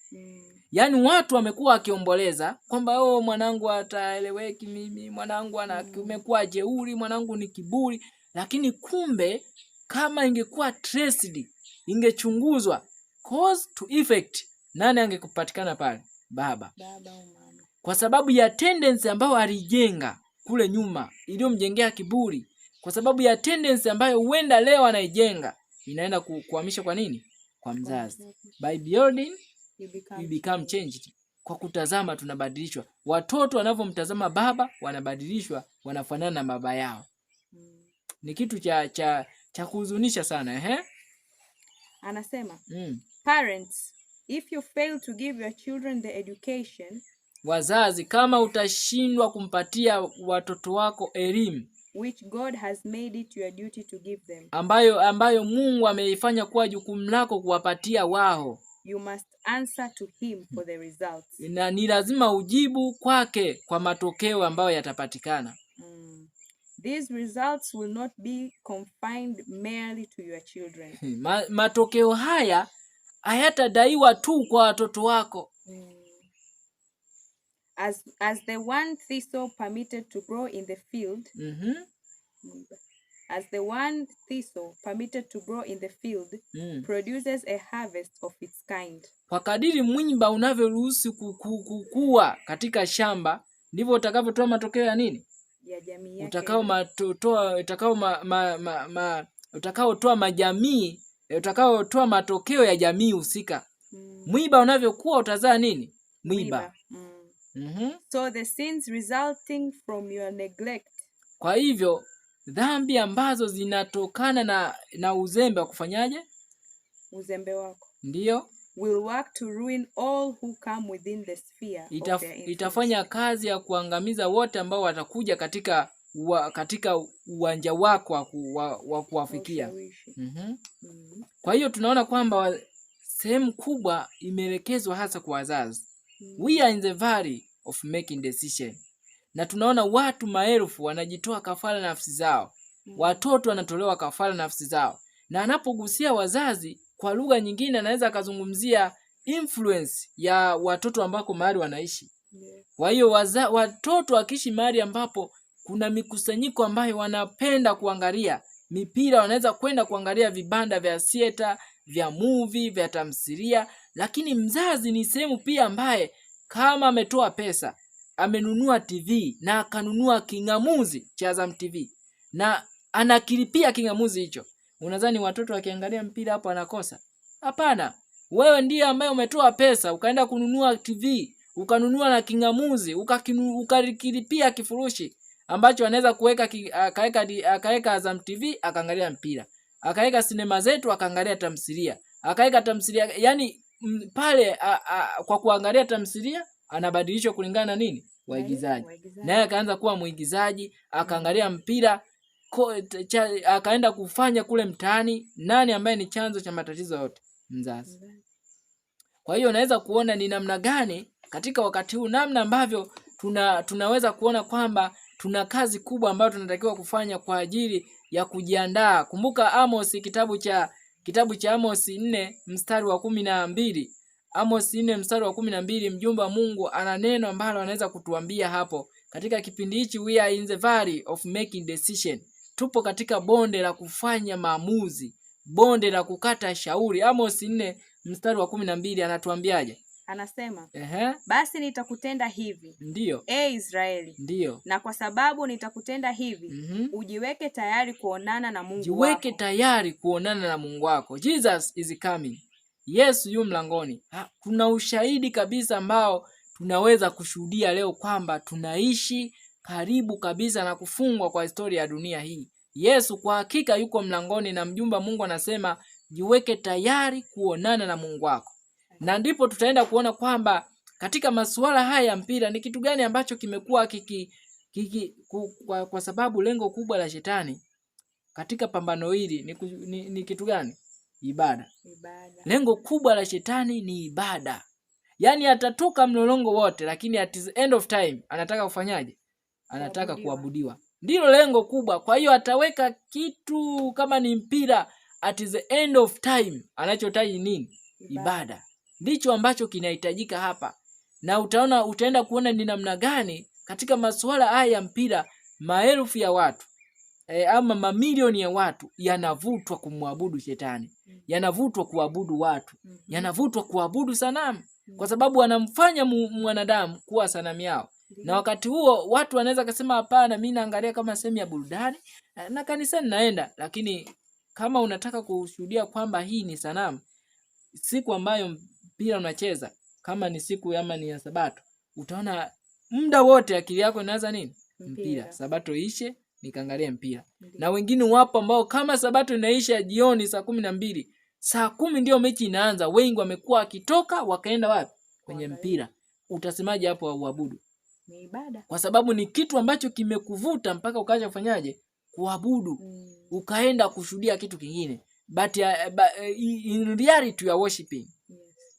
Yaani watu wamekuwa wakiomboleza kwamba mwanangu ataeleweki, mimi mwanangu umekuwa jeuri, mwanangu ni kiburi, lakini kumbe kama ingekuwa traced, ingechunguzwa cause to effect, nani angekupatikana pale? Baba au mama. Kwa sababu ya tendency ambayo alijenga kule nyuma, iliyomjengea kiburi, kwa sababu ya tendency ambayo huenda leo anaijenga, inaenda kuhamisha kwa nini? Kwa mzazi. By building we become changed. Kwa kutazama tunabadilishwa. Watoto wanavyomtazama baba wanabadilishwa, wanafanana na baba yao. Ni kitu cha kuhuzunisha sana, Anasema, parents, if you fail to give your children the education, wazazi, kama utashindwa kumpatia watoto wako elimu, which God has made it your duty to give them, ambayo Mungu ameifanya kuwa jukumu lako kuwapatia wao, you must answer to him for the results. Na ni lazima ujibu kwake kwa matokeo ambayo yatapatikana. These results will not be confined merely to your children. Matokeo haya hayatadaiwa tu kwa watoto wako. As the one thistle permitted to grow in the field, as the one thistle permitted to grow in the field produces a harvest of its kind. Kwa kadiri mwimba unavyoruhusu kukua katika shamba, ndivyo utakavyotoa matokeo ya nini? Ya jamii yake. Utakaotoa matokeo ya jamii husika. Mwiba unavyokuwa utazaa nini? Mwiba. So the sins resulting from your neglect, kwa hivyo dhambi ambazo zinatokana na uzembe wa kufanyaje? Uzembe wako. Ndiyo. Will work to ruin all who come within the sphere of their itafanya kazi ya kuangamiza wote ambao watakuja katika uwanja wako wa kuwafikia. Kwa hiyo tunaona kwamba sehemu kubwa imeelekezwa hasa kwa wazazi. We are in the valley of making decision. Na tunaona watu maelfu wanajitoa kafara nafsi zao. Watoto wanatolewa kafara nafsi zao. Na anapogusia wazazi, kwa lugha nyingine anaweza akazungumzia influence ya watoto ambako mahali wanaishi. Kwa hiyo watoto wakiishi mahali ambapo kuna mikusanyiko ambayo wanapenda kuangalia, mipira, wanaweza kwenda kuangalia vibanda vya theater, vya movie, vya tamthilia. Lakini mzazi ni sehemu pia ambaye kama ametoa pesa, amenunua TV na akanunua kingamuzi cha Azam TV na anakilipia kingamuzi hicho, unadhani watoto wakiangalia mpira hapo anakosa? Hapana. Wewe ndiye ambaye umetoa pesa, ukaenda kununua TV, ukanunua na kingamuzi, ukakilipia kifurushi ambacho anaweza kuweka akaweka Azam TV akaangalia mpira, akaweka sinema zetu akaangalia tamthilia, akaweka tamthilia, yani pale kwa kuangalia tamthilia anabadilishwa kulingana na nini? Waigizaji. Naye akaanza kuwa muigizaji, akaangalia mpira, akaenda kufanya kule mtaani. Nani ambaye ni chanzo cha matatizo yote? Mzazi. Kwa hiyo unaweza kuona ni namna gani katika wakati huu, namna ambavyo tunaweza kuona kwamba tuna kazi kubwa ambayo tunatakiwa kufanya kwa ajili ya kujiandaa. Kumbuka Amos, kitabu cha Amos 4 mstari wa 12. Amos 4 mstari wa 12, mjumbe wa Mungu ana neno ambalo anaweza kutuambia hapo. Katika kipindi hichi, we are in the valley of making decision. Tupo katika bonde la kufanya maamuzi, bonde la kukata shauri. Amos 4 mstari wa 12 anatuambiaje? Anasema, basi nitakutenda hivi. Ndiyo. Israeli. Ndiyo. Na kwa sababu nitakutenda hivi, ujiweke tayari kuonana na Mungu wako. Jiweke tayari kuonana na Mungu wako. Jesus is coming. Yesu yu mlangoni. Kuna ushahidi kabisa ambao tunaweza kushuhudia leo kwamba tunaishi karibu kabisa na kufungwa kwa historia ya dunia hii. Yesu kwa hakika yuko mlangoni, na mjumbe Mungu anasema jiweke tayari kuonana na Mungu wako. Na ndipo tutaenda kuona kwamba katika masuala haya ya mpira ni kitu gani ambacho kimekuwa kwa sababu lengo kubwa la shetani katika pambano hili ni kitu gani? Ibada. Lengo kubwa la shetani ni ibada. Yaani atatoka mlolongo wote, lakini at the end of time anataka kufanyaje? Anataka kuabudiwa. Ndilo lengo kubwa. Kwa hiyo ataweka kitu kama ni mpira, at the end of time anachotaji nini? Ibada. Ndicho ambacho kinahitajika hapa. Na utaenda kuona ni namna gani katika masuala haya ya mpira maelfu ya watu ama mamilioni ya watu yanavutwa kumwabudu shetani, yanavutwa kuabudu watu, yanavutwa kuabudu sanamu, kwa sababu anamfanya mwanadamu kuwa sanamu yao. Na wakati huo watu wanaweza kusema hapana, mimi naangalia kama sehemu ya burudani na kanisani naenda. Lakini kama unataka kushuhudia kwamba hii ni sanamu, siku ambayo mpira unacheza, kama ni siku ama ni ya Sabato, utaona muda wote akili yako inaanza nini? Mpira. Sabato ishe nikaangalia mpira. Na wengine wapo ambao kama Sabato inaisha jioni saa 12, saa 10 ndio mechi inaanza, wengi wamekuwa akitoka wakaenda wapi? Kwenye mpira. Utasemaje hapo uabudu? Ni ibada. Kwa sababu ni kitu ambacho kimekuvuta mpaka ukaacha kufanyaje? Kuabudu. Ukaenda kushuhudia kitu kingine. But in reality you are worshiping.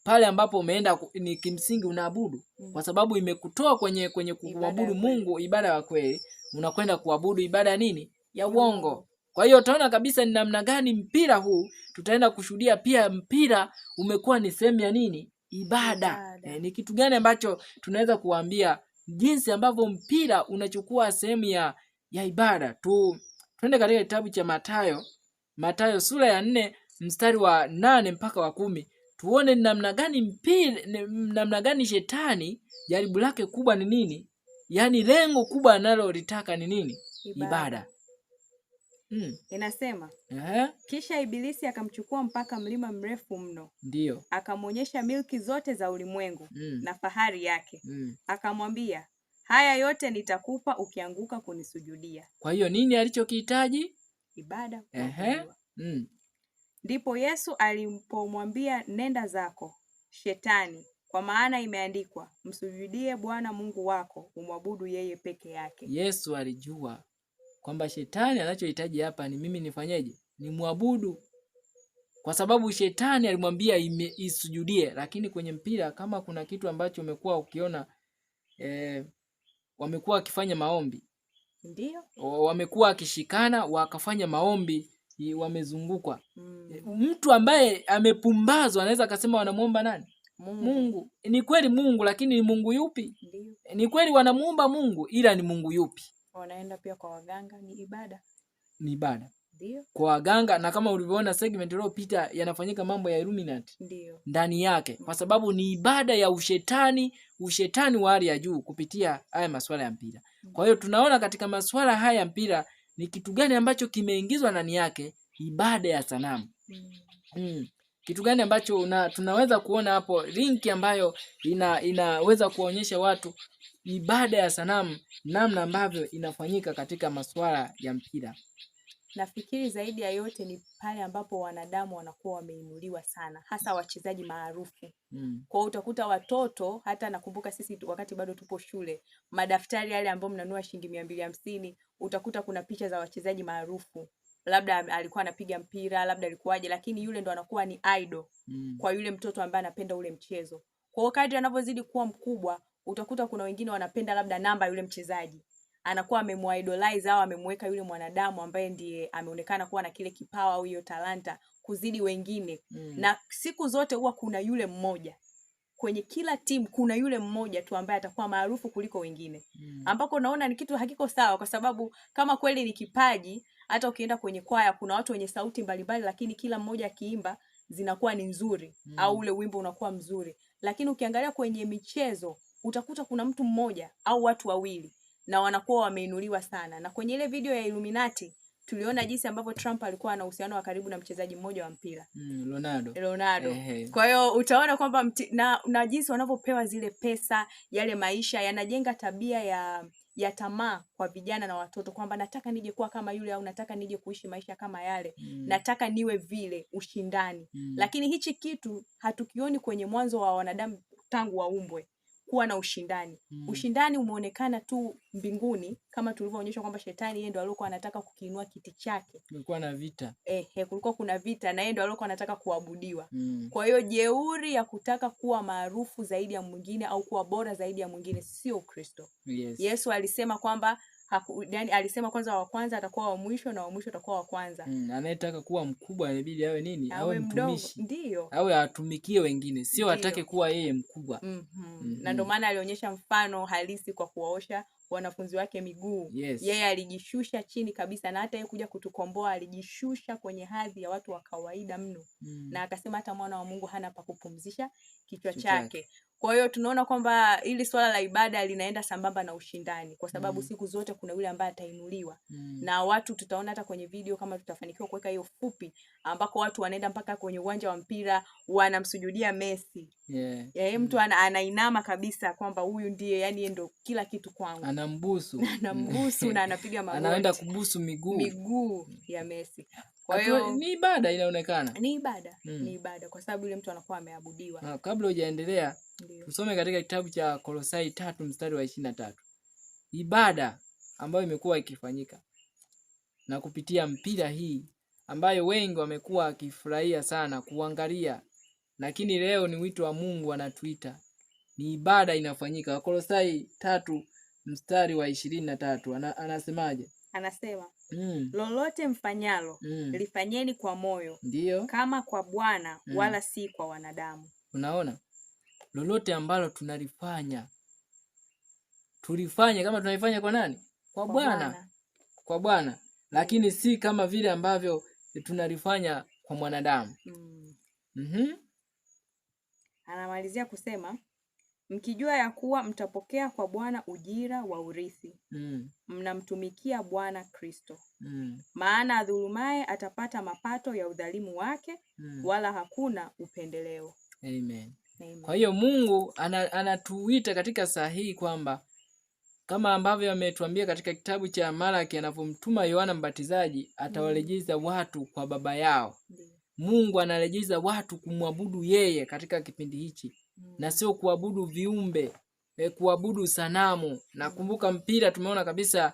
Pale ambapo umeenda ni kimsingi unaabudu, kwa sababu imekutoa kwenye kuabudu Mungu, ibada ya kweli, unakwenda kuabudu ibada ya nini? Ya uongo. Kwa hiyo utaona kabisa ni namna gani mpira huu tutaenda kushuhudia pia mpira umekuwa ni sehemu ya nini? Ibada. Ni kitu gani ambacho tunaweza kuambia jinsi ambavyo mpira unachukua sehemu ya ibada. Twende katika kitabu cha Mathayo sura ya 4 mstari wa 8 mpaka wa 10. Tuone namna gani mpira, namna gani shetani jaribu lake kubwa ni nini? Yaani lengo kubwa analolitaka ni nini? Ibada. Inasema, kisha Ibilisi akamchukua mpaka mlima mrefu mno. Ndiyo. Akamwonyesha milki zote za ulimwengu na fahari yake. Akamwambia, haya yote nitakupa ukianguka kunisujudia. Kwa hiyo nini alichokihitaji? Ibada. Ndipo Yesu alipomwambia, nenda zako Shetani, kwa maana imeandikwa, msujudie Bwana Mungu wako, umwabudu yeye peke yake. Yesu alijua kwamba shetani anachohitaji hapa ni mimi nifanyeje? Ni muabudu. Kwa sababu shetani alimwambia isujudie. Lakini kwenye mpira kama kuna kitu ambacho umekuwa ukiona, wamekuwa wakifanya maombi. Ndiyo. Wamekuwa akishikana wakafanya maombi, wamezungukwa. Mtu ambaye amepumbazwa anaweza akasema wanamuomba nani? Mungu. Ni kweli Mungu, lakini ni Mungu yupi? Ndiyo. Ni kweli wanamuomba Mungu, ila ni Mungu yupi? Wanaenda pia kwa waganga, ni ibada. Ni ibada. Ndio. Kwa waganga, na kama ulivyoona segment iliyopita yanafanyika mambo ya Illuminati Ndio. ndani yake, kwa sababu ni ibada ya ushetani wa hali ya juu kupitia haya masuala ya mpira. Kwa hiyo tunaona katika masuala haya ya mpira ni kitu gani ambacho kimeingizwa ndani yake? Ibada ya sanamu. Kitu gani ambacho tunaweza kuona hapo linki ambayo inaweza kuonyesha watu ibada ya sanamu, namna ambavyo inafanyika katika masuala ya mpira. Nafikiri zaidi ya yote ni pale ambapo wanadamu wanakuwa wameinuliwa sana, hasa wachezaji maarufu. Kwa hiyo utakuta watoto, hata nakumbuka sisi wakati bado tupo shule, madaftari yale ambayo mnanunua shilingi 250, utakuta kuna picha za wachezaji maarufu. Labda alikuwa anapiga mpira, labda alikuwaje, lakini yule ndo anakuwa ni idol kwa yule mtoto ambaye anapenda ule mchezo. Kwa hiyo kadri anavyozidi kuwa mkubwa, utakuta kuna wengine wanapenda labda namba yule mchezaji. Anakuwa amemuidolize au amemweka yule mwanadamu ambaye ndiye ameonekana kuwa na kile kipawa au hiyo talanta kuzidi wengine. Na siku zote huwa kuna yule mmoja. Kwenye kila timu kuna yule mmoja tu ambaye atakuwa maarufu kuliko wengine. Ambako naona ni kitu hakiko sawa, kwa sababu kama kweli ni kipaji, hata ukienda kwenye kwaya kuna watu wenye sauti mbalimbali, lakini kila mmoja akiimba zinakuwa ni nzuri au ule wimbo unakuwa mzuri. Lakini ukiangalia kwenye michezo utakuta kuna mtu mmoja au watu wawili na wanakuwa wameinuliwa sana. Na kwenye ile video ya Illuminati tuliona jinsi ambavyo Trump alikuwa na uhusiano wa karibu na mchezaji mmoja wa mpira, Ronaldo. Kwa hiyo utaona kwamba na jinsi wanavyopewa zile pesa, yale maisha yanajenga tabia ya tamaa kwa vijana na watoto, kwamba nataka nije kuwa kama yule au nataka nije kuishi maisha kama yale, nataka niwe vile, ushindani. Lakini hichi kitu hatukioni kwenye mwanzo wa wanadamu tangu waumbwe kuwa na ushindani. Ushindani umeonekana tu mbinguni, kama tulivyoonyeshwa kwamba shetani yeye ndo alikuwa anataka kukiinua kiti chake. Kulikuwa na vita. Kulikuwa kuna vita na yeye ndo alikuwa anataka kuabudiwa. Kwa hiyo jeuri ya kutaka kuwa maarufu zaidi ya mwingine au kuwa bora zaidi ya mwingine sio Kristo. Yesu alisema kwamba yani alisema kwanza wa kwanza atakuwa wa mwisho na wa mwisho atakuwa wa kwanza. Anayetaka kuwa mkubwa inabidi awe nini? Awe mtumishi. Ndio. Awe atumikie wengine, sio atake kuwa yeye mkubwa. Na ndio maana alionyesha mfano halisi kwa kuwaosha wanafunzi wake miguu. Yeye alijishusha chini kabisa, na hata yeye kuja kutukomboa alijishusha kwenye hadhi ya watu wa kawaida mno. Na akasema hata mwana wa Mungu hana pa kupumzisha kichwa chake. Kwa hiyo tunaona kwamba ili swala la ibada linaenda sambamba na ushindani, kwa sababu siku zote kuna yule ambaye atainuliwa. Na watu tutaona hata kwenye video kama tutafanikiwa kuweka hiyo fupi, ambako watu wanaenda mpaka kwenye uwanja wa mpira wanamsujudia Messi. Mtu anainama kabisa kwamba huyu ndiye, yani ndio kila kitu kwangu. Anambusu na anapiga magoti. Anaenda kubusu miguu ya Messi. Kwa hiyo ni ibada, inaonekana. Ni ibada kwa sababu yule mtu anakuwa ameabudiwa. Na kabla hujaendelea, tusome katika kitabu cha Kolosai 3 mstari wa 23. Ibada ambayo imekuwa ikifanyika na kupitia mpira hii ambayo wengi wamekuwa wakifurahia sana kuangalia, lakini leo ni wito wa Mungu anatuita. Ni ibada inafanyika. Kolosai 3 mstari wa 23. Anasemaje? Anasema lolote mfanyalo lifanyeni kwa moyo, kama kwa Bwana wala si kwa wanadamu. Unaona? Lolote ambalo tunalifanya tulifanye kama tunaifanya kwa nani? Kwa Bwana. Kwa Bwana. Lakini si kama vile ambavyo tunalifanya kwa mwanadamu. Anamalizia kusema, mkijua ya kuwa mtapokea kwa Bwana ujira wa urithi. Mnamtumikia Bwana Kristo. Maana adhulumaye atapata mapato ya udhalimu wake, wala hakuna upendeleo. Amen. Kwa hiyo Mungu anatuita katika saa hii kwamba kama ambavyo ametuambia katika kitabu cha Malaki anapomtuma Yohana Mbatizaji atawarejeza watu kwa baba yao. Mungu analejeza watu kumwabudu yeye katika kipindi hichi, na sio kuabudu viumbe, kuabudu sanamu. Na kumbuka mpira tumeona kabisa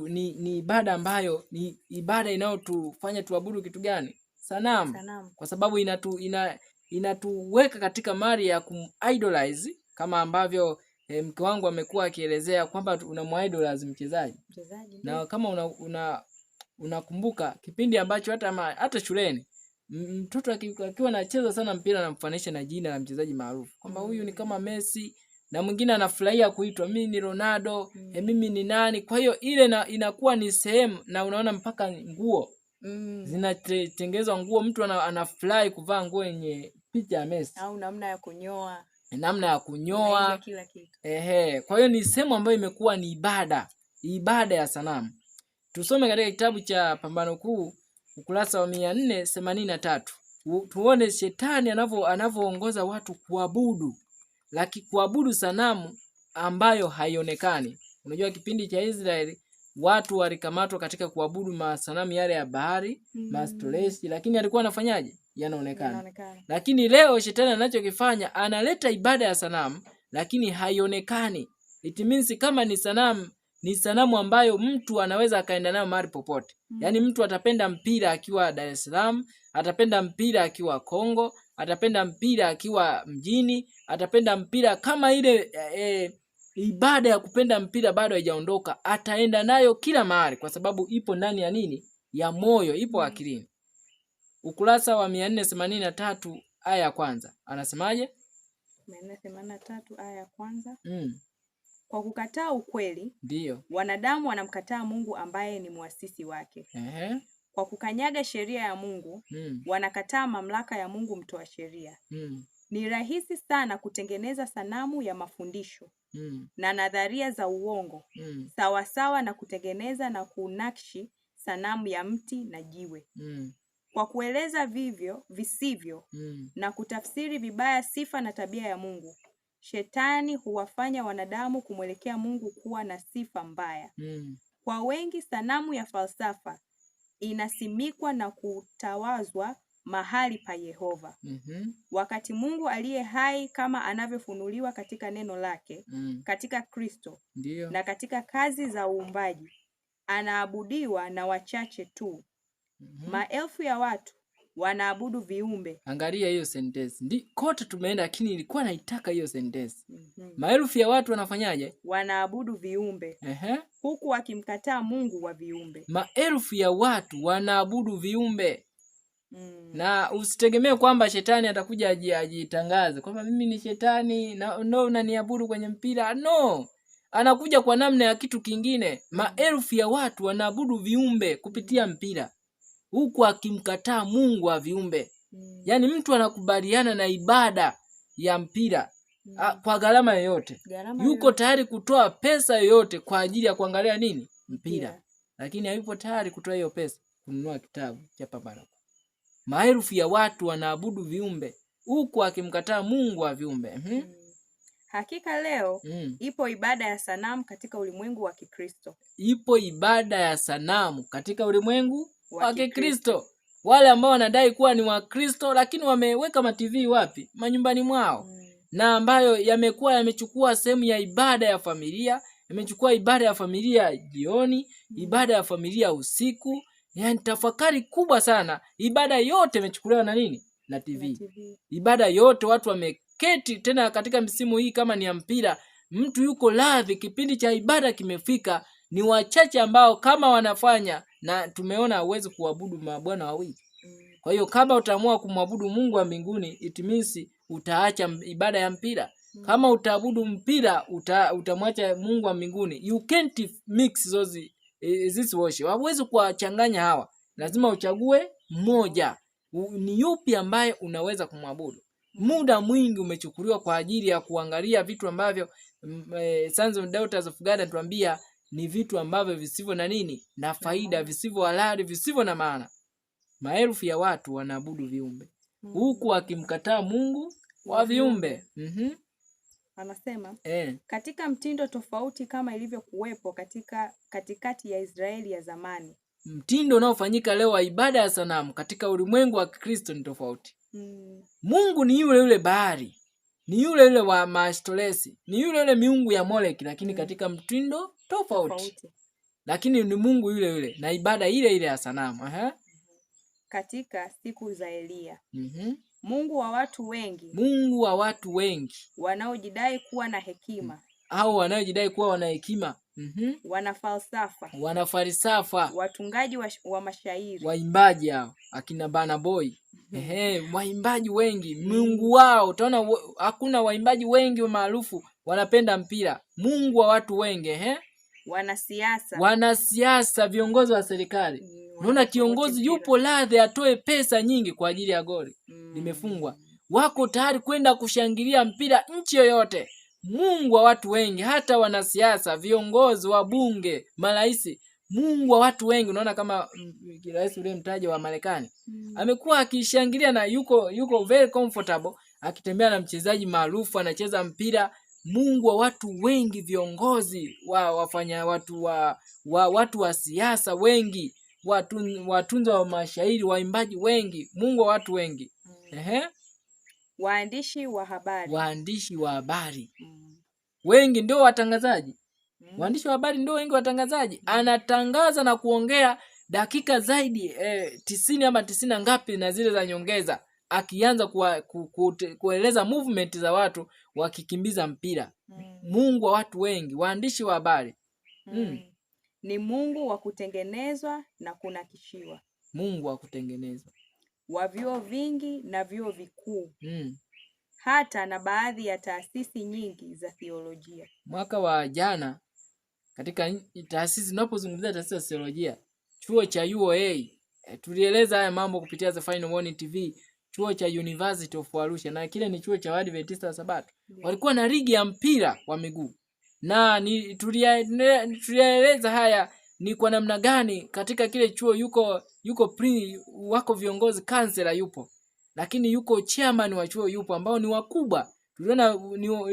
ni ibada ambayo ni ibada inayotufanya tuabudu kitu gani? Sanamu. Kwa sababu inatuweka katika mali ya kumidolize, kama ambavyo mke wangu amekuwa akielezea kwamba unamidolize mchezaji. Na kama unakumbuka kipindi ambacho hata shuleni mtoto akiwa anacheza sana mpira anamfanisha na jina la mchezaji maarufu, kwamba huyu ni kama Messi, na mwingine anafurahia kuitwa mimi ni Ronaldo, mimi ni nani. Kwa hiyo ile inakuwa ni sehemu, na unaona mpaka nguo Zinatengenezwa nguo, mtu anafurahi kuvaa nguo yenye picha ya Messi. Au namna ya kunyoa. Kila kitu. Kwa hiyo ni sehemu ambayo imekuwa ni ibada ya sanamu. Tusome katika kitabu cha Pambano Kuu ukurasa wa 483. Tuone shetani anavyoongoza watu kuabudu sanamu ambayo haionekani. Unajua kipindi cha Israeli watu walikamatwa katika kuabudu masanamu yale ya bahari, mastolesi, lakini alikuwa anafanyaje? Yanaonekana. Lakini leo shetani anachokifanya, analeta ibada ya sanamu lakini haionekani. It means kama ni sanamu ambayo mtu anaweza akaenda nayo mahali popote. Yaani mtu atapenda mpira akiwa Dar es Salaam, atapenda mpira akiwa Kongo, atapenda mpira akiwa mjini, atapenda mpira kama ile ibada ya kupenda mpira bado haijaondoka, ataenda nayo kila mahali kwa sababu ipo ndani ya nini? Ya moyo, ipo akilini. Ukurasa wa 483 aya ya kwanza. Anasemaje? 483 aya ya kwanza. Kwa kukataa ukweli, ndio wanadamu wanamkataa Mungu ambaye ni muasisi wake. Kwa kukanyaga sheria ya Mungu, wanakataa mamlaka ya Mungu mtoa sheria. Ni rahisi sana kutengeneza sanamu ya mafundisho na nadharia za uongo, sawasawa na kutengeneza na kunakshi sanamu ya mti na jiwe. Kwa kueleza visivyo na kutafsiri vibaya sifa na tabia ya Mungu, Shetani huwafanya wanadamu kumwelekea Mungu kuwa na sifa mbaya. Kwa wengi sanamu ya falsafa inasimikwa na kutawazwa mahali pa Yehova. Wakati Mungu aliye hai kama anavyofunuliwa katika neno lake, katika Kristo, na katika kazi za uumbaji, anaabudiwa na wachache tu. Maelfu ya watu wanaabudu viumbe. Angalia hiyo sentence. Kote tumeenda lakini ilikuwa naitaka hiyo sentence. Maelfu ya watu wanafanyaje? Wanaabudu viumbe. Huku wakimkataa Mungu wa viumbe. Maelfu ya watu wanaabudu viumbe. Na usitegemee kwamba shetani atakuja ajitangaze kwamba mimi ni shetani na unaniabudu kwenye mpira. No. Anakuja kwa namna ya kitu kingine. Maelfu ya watu wanaabudu viumbe kupitia mpira, huku akimkataa Mungu wa viumbe. Yaani mtu anakubaliana na ibada ya mpira kwa gharama yoyote. Yuko tayari kutoa pesa yoyote kwa ajili ya kuangalia nini? Mpira. Lakini hayupo tayari kutoa hiyo pesa kununua kitabu cha Pambano. Maelfu ya watu wanaabudu viumbe huku akimkataa Mungu wa viumbe. Hakika leo ipo ibada ya sanamu katika ulimwengu wa Kikristo. Ipo ibada ya sanamu katika ulimwengu wa Kikristo. Wale ambao wanadai kuwa ni Wakristo lakini wameweka ma-TV wapi? Manyumbani mwao. Na ambayo yamechukua sehemu ya ibada ya familia, yamechukua ibada ya familia jioni, ibada ya familia usiku. Yaani tafakari kubwa sana. Ibada yote imechukuliwa na nini? Na TV. Ibada yote watu wameketi tena katika msimu hii kama ni ya mpira. Mtu yuko radhi kipindi cha ibada kimefika, ni wachache ambao kama wanafanya, na tumeona uweze kuabudu mabwana wawili. Kwa hiyo kama utaamua kumwabudu Mungu wa mbinguni, it means utaacha ibada ya mpira. Kama utaabudu mpira, utamwacha Mungu wa mbinguni. You can't mix this worship. Hauwezi kuwachanganya hawa. Lazima uchague mmoja. Ni yupi ambaye unaweza kumwabudu? Muda mwingi umechukuliwa kwa ajili ya kuangalia vitu ambavyo Sons and Daughters of God anatuambia ni vitu ambavyo visivyo na nini? Na faida, visivyo halali, visivyo na maana. Maelfu ya watu wanaabudu viumbe huku akimkataa Mungu wa viumbe. Anasema katika mtindo tofauti kama ilivyokuwepo katikati ya Israeli ya zamani. Mtindo unaofanyika leo wa ibada ya sanamu katika ulimwengu wa Kristo ni tofauti. Mungu ni yule yule bahari, ni yule yule wa Maastolesi, ni yule yule miungu ya Moleki, lakini katika mtindo tofauti. Lakini ni Mungu yule yule na ibada ile ile ya sanamu. Katika siku za Elia. Mungu wa watu wengi wanaojidai kuwa na hekima au wanaojidai kuwa wana hekima, wanafalsafa, watungaji wa mashairi, waimbaji hao akina Burna Boy. Waimbaji wengi Mungu wao, utaona hakuna waimbaji wengi maarufu wanapenda mpira. Mungu wa watu wengi. Wanasiasa, viongozi wa serikali, Unaona kiongozi yupo radhi atoe pesa nyingi kwa ajili ya goli limefungwa. Wako tayari kwenda kushangilia mpira nchi yoyote. Mungu wa watu wengi, hata wanasiasa, viongozi, wabunge, marais, Mungu wa watu wengi. Unaona kama rais ule mtaji wa Marekani amekuwa akishangilia na yuko very comfortable akitembea na mchezaji maarufu anacheza mpira. Mungu wa watu wengi, viongozi wafanya watu wa siasa wengi, watunza wa mashairi, waimbaji wengi, Mungu wa watu wengi. Waandishi wa habari wengi ndio watangazaji. Waandishi wa habari ndio wengi watangazaji. Anatangaza na kuongea dakika zaidi 90 ama 90 ngapi na zile za nyongeza, akianza kueleza movement za watu wakikimbiza mpira. Mungu wa watu wengi, waandishi wa habari. Ni Mungu wa kutengenezwa na kunakishiwa. Mungu wa kutengenezwa. Wa vyuo vingi na vyuo vikuu. Hata na baadhi ya taasisi nyingi za theolojia. Mwaka wa jana katika taasisi, tunapozungumzia taasisi ya theolojia, chuo cha UoA, tulieleza haya mambo kupitia The Final Warning TV, chuo cha University of Arusha, na kile ni chuo cha Waadventista wa Sabato. Walikuwa na ligi ya mpira wa miguu. Na tulieleza haya ni kwa namna gani katika kile chuo wako viongozi, counselor yupo, lakini yuko chairman wa chuo yupo, ambao ni wakubwa. Tuliona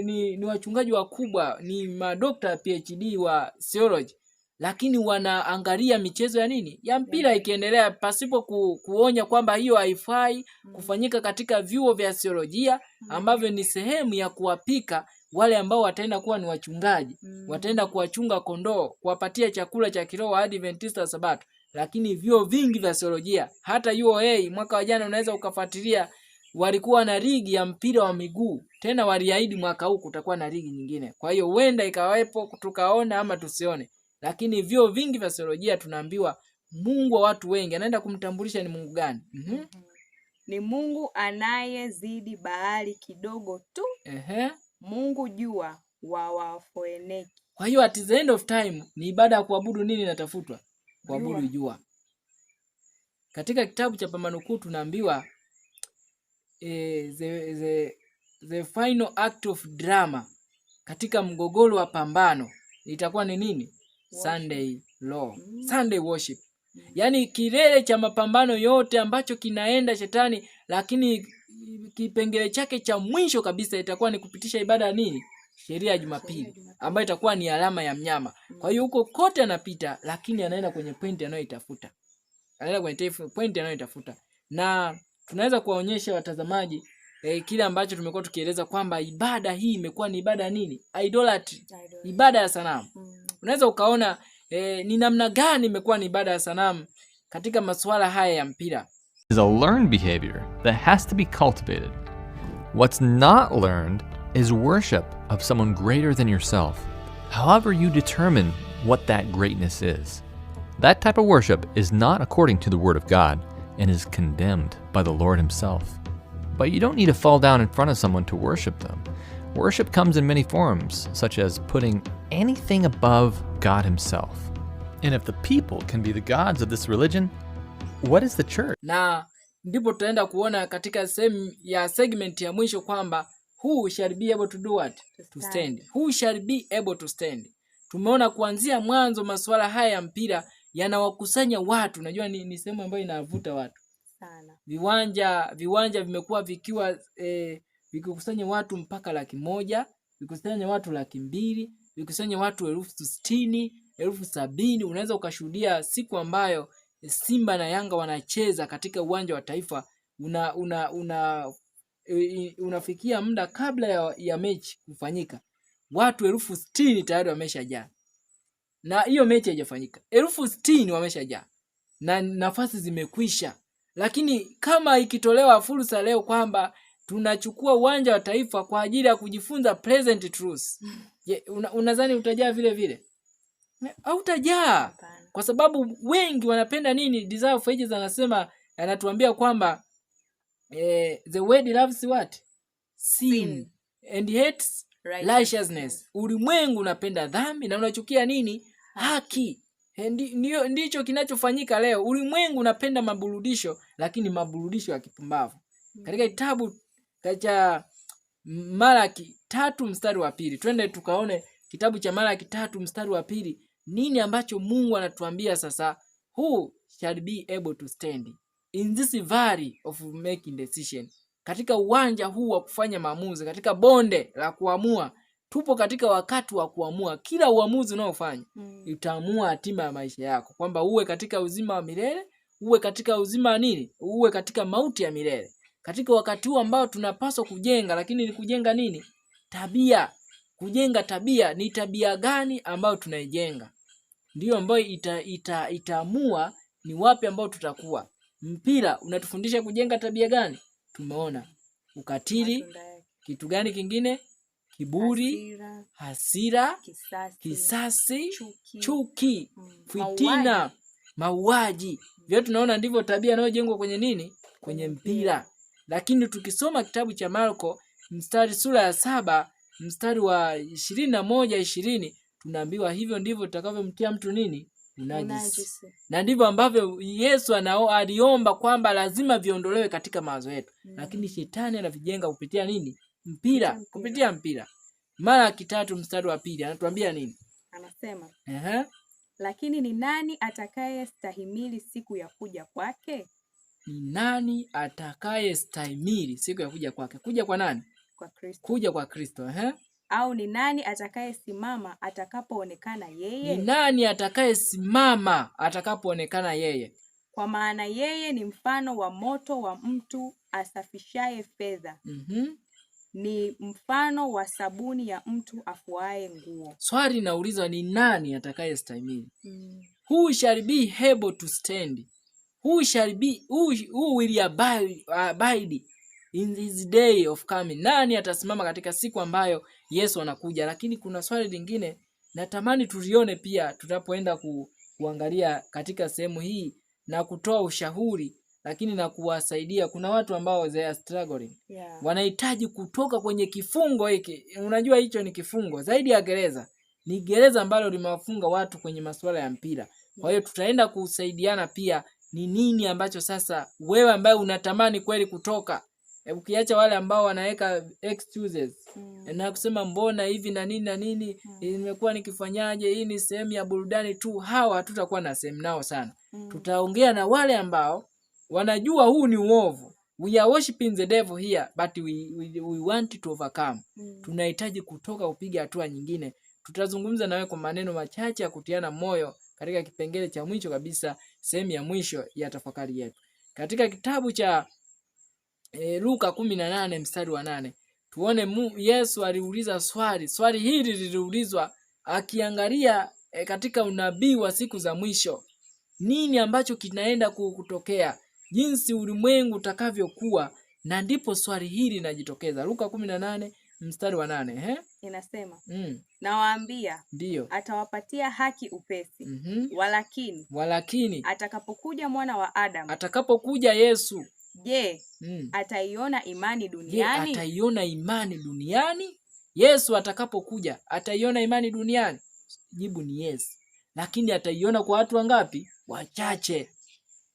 ni wachungaji wakubwa, ni madokta PhD wa theology, lakini wanaangalia michezo ya nini? Ya mpira ikiendelea, pasipo kuonya kwamba hiyo haifai kufanyika katika vyuo vya theolojia, ambavyo ni sehemu ya kuwapika wale ambao wataenda kuwa ni wachungaji, wataenda kuwachunga kondoo, kuwapatia chakula cha kiroho wa Adventista wa Sabato. Lakini vyuo vingi vya theolojia, hata UoA mwaka wa jana unaweza ukafuatilia, walikuwa na ligi ya mpira wa miguu. Tena waliahidi mwaka huu kutakuwa na ligi nyingine. Kwa hiyo huenda ikawepo, tukaona ama tusione. Lakini vyuo vingi vya theolojia tunaambiwa Mungu wa watu wengi anaenda kumtambulisha ni Mungu gani? Ni Mungu anayezidi bahari kidogo tu. Mungu jua wa Wafoeniki. Kwa hiyo at the end of time ni ibada ya kuabudu nini inatafutwa? Kuabudu jua. Katika kitabu cha Pambano Kuu tunaambiwa the final act of drama katika mgogoro wa pambano itakuwa ni nini? Sunday law, Sunday worship. Yaani kilele cha mapambano yote ambacho kinaenda shetani, lakini kipengele chake cha mwisho kabisa itakuwa ni kupitisha ibada ya nini? Sheria ya Jumapili, ambayo itakuwa ni alama ya mnyama. Kwa hiyo huko kote anapita, lakini anaenda kwenye point anayoitafuta. Na tunaweza kuwaonyesha watazamaji kile ambacho tumekuwa tukieleza kwamba ibada hii imekuwa ni ibada ya nini? Idolatry. Ibada ya sanamu. Unaweza ukaona ni namna gani imekuwa ni ibada ya sanamu katika masuala haya ya mpira. Is a learned behavior that has to be cultivated. What's not learned is worship of someone greater than yourself, however you determine what that greatness is. That type of worship is not according to the Word of God and is condemned by the Lord Himself. But you don't need to fall down in front of someone to worship them. Worship comes in many forms, such as putting anything above God Himself. And if the people can be the gods of this religion, what is the church? Na ndipo tutaenda kuona katika sehemu ya segment ya mwisho kwamba who shall be able to do what? To stand. Who shall be able to stand. Tumeona kuanzia mwanzo masuala haya ya mpira yanawakusanya watu. Unajua ni sehemu ambayo inavuta watu sana. Viwanja vimekuwa vikikusanya watu mpaka 100,000, vikusanya watu 200,000, vikusanya watu 60,000, 70,000. Unaweza ukashuhudia siku ambayo Simba na Yanga wanacheza katika uwanja wa Taifa, unafikia muda kabla ya mechi kufanyika, watu 60,000 tayari wameshajaa. Na hiyo mechi haijafanyika, 60,000 wameshajaa na nafasi zimekwisha. Lakini kama ikitolewa fursa leo kwamba tunachukua uwanja wa Taifa kwa ajili ya kujifunza present truth, unadhani utajaa vile vile? Hautajaa. Kwa sababu wengi wanapenda nini? Desire of Ages anatuambia kwamba the world loves what? Sin and hates righteousness. Ulimwengu unapenda dhambi na unachukia nini? Haki. Ndicho kinachofanyika leo. Ulimwengu unapenda maburudisho, lakini maburudisho ya kipumbavu. Katika kitabu cha Malaki 3:2, twende tukaone kitabu cha Malaki 3:2, nini ambacho Mungu anatuambia sasa. Who shall be able to stand in this valley of making decision? Katika uwanja huu wa kufanya maamuzi, katika bonde la kuamua, tupo katika wakati wa kuamua. Kila uamuzi unaofanya utaamua hatima ya maisha yako, kwamba uwe katika uzima wa milele, uwe katika uzima nini, uwe katika mauti ya milele. Katika wakati huu ambao tunapaswa kujenga, lakini ni kujenga nini? Tabia. Kujenga tabia. Ni tabia gani ambayo tunaijenga? Ndio ambayo itaamua ni wapi ambao tutakuwa. Mpira unatufundisha kujenga tabia gani? Tumeona ukatili, kitu gani kingine? Kiburi, hasira, kisasi, chuki, fitina, mauaji. Vyote tunaona ndivyo tabia inayojengwa kwenye nini? Kwenye mpira. Lakini tukisoma kitabu cha Marko sura ya 7 mstari wa 21-20, tunaambiwa hivyo ndivyo tutakavyomtia mtu nini? Unajisi. Na ndivyo ambavyo Yesu aliomba kwamba lazima viondolewe katika mawazo yetu. Lakini shetani anavijenga kupitia nini? Mpira. Kupitia mpira. Malaki 3:2 anatuambia nini? Anasema, lakini ni nani atakayestahimili siku ya kuja kwake? Ni nani atakayestahimili siku ya kuja kwake? Kuja kwa nani? Kwa Kristo. Kuja kwa Kristo. Au ni nani atakayesimama atakapoonekana yeye? Ni nani atakayesimama atakapoonekana yeye? Kwa maana yeye ni mfano wa moto wa mtu asafishaye fedha. Ni mfano wa sabuni ya mtu afuaye nguo. Swali naulizwa, ni nani atakayestahimili? Who shall be able to stand? Who will abide in this day of coming? Nani atasimama katika siku ambayo Yesu anakuja? Lakini kuna swali lingine natamani tulione pia tutapoenda kuangalia katika sehemu hii na kutoa ushauri, lakini na kuwasaidia. Kuna watu ambao they are struggling. Wanahitaji kutoka kwenye kifungo hiki. Unajua hicho ni kifungo zaidi ya gereza. Ni gereza ambalo limewafunga watu kwenye masuala ya mpira. Kwa hiyo tutaenda kusaidiana pia ni nini ambacho sasa wewe ambaye unatamani kweli kutoka. Ukiacha wale ambao wanaweka excuses na kusema mbona hivi na nini nimekuwa nikifanyaje, hii ni sehemu ya burudani tu, hawa hatutakuwa na sehemu nao sana. Tutaongea na wale ambao wanajua huu ni uovu. We are worshiping the devil here but we want to overcome. Tunahitaji kutoka kupiga hatua nyingine. Tutazungumza nawe kwa maneno machache ya kutiana moyo katika kipengele cha mwisho kabisa, sehemu ya mwisho ya tafakari yetu. Katika kitabu cha Luka 18:8, tuone Yesu aliuliza swali. Swali hili liliulizwa akiangalia katika unabii wa siku za mwisho. Nini ambacho kinaenda kutokea? Jinsi ulimwengu utakavyokuwa, na ndipo swali hili linajitokeza. Luka 18:8. Inasema, nawaambia, ndio, atawapatia haki upesi. Walakini atakapokuja mwana wa Adamu, atakapokuja Yesu, je, ataiona imani duniani? Ataiona imani duniani? Yesu atakapokuja ataiona imani duniani? Jibu ni yes. Lakini ataiona kwa watu wangapi? Wachache.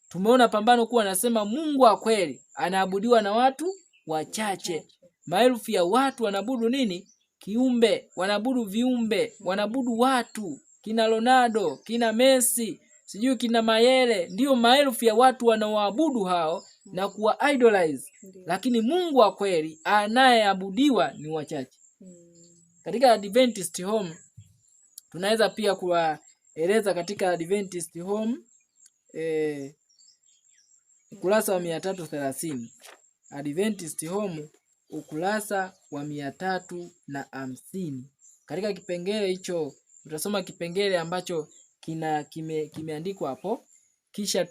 Tumeona pambano kuwa anasema Mungu wa kweli anaabudiwa na watu wachache. Maelfu ya watu wanaabudu nini? Kiumbe, wanaabudu viumbe, wanaabudu watu. Kina Ronaldo, kina Messi, sijui kina Mayele, ndio maelfu ya watu wanaoabudu hao na kuwa idolize. Lakini Mungu wa kweli anayeabudiwa ni wachache. Katika Adventist Home tunaweza pia kuwaeleza katika Adventist Home ukurasa wa 330. Adventist Home ukurasa wa 350. Katika kipengele hicho utasoma kipengele ambacho kimeandikwa hapo, kisha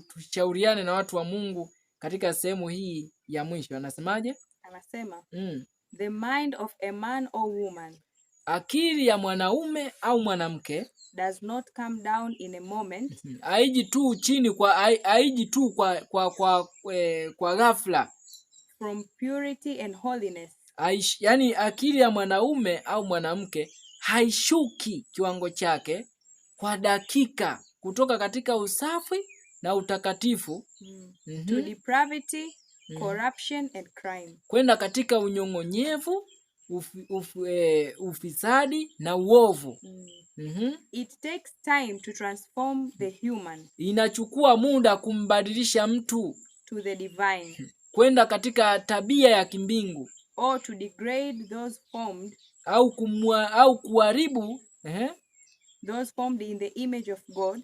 tushauriane na watu wa Mungu katika sehemu hii ya mwisho. Anasemaje? Anasema the mind of a man or woman, akili ya mwanaume au mwanamke, does not come down in a moment. Haiji tu chini haiji tu kwa ghafla. From purity and holiness. Yani akili ya mwanaume au mwanamke haishuki kiwango chake kwa dakika kutoka katika usafi na utakatifu to depravity, corruption and crime, kwenda katika unyong'onyevu, ufisadi na uovu. It takes time to transform the human. Inachukua muda kumbadilisha mtu to the divine, kwenda katika tabia ya kimbingu, or to degrade those formed, au kuharibu those formed in the image of God,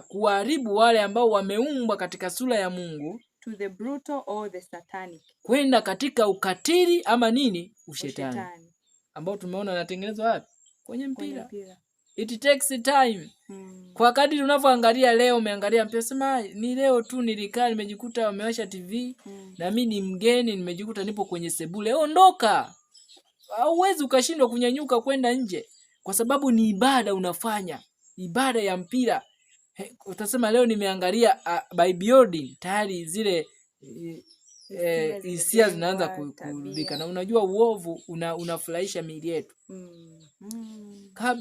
kuharibu wale ambao wameumbwa katika sura ya Mungu, to the brutal or the satanic, kwenda katika ukatili ama nini, ushetani ambao tumeona anatengenezwa wapi? Kwenye mpira. It takes time. Kwa kadiri unavyoangalia leo, umeangalia mpira, sema ni leo tu nilikaa nimejikuta wamewasha TV na mimi ni mgeni nimejikuta nipo kwenye sebule. Ondoka. Hauwezi ukashindwa kunyanyuka kwenda nje kwa sababu ni ibada unafanya, ibada ya mpira. Utasema leo nimeangalia by building, tayari zile hisia zinaanza kurudika, na unajua uovu unafurahisha miili yetu.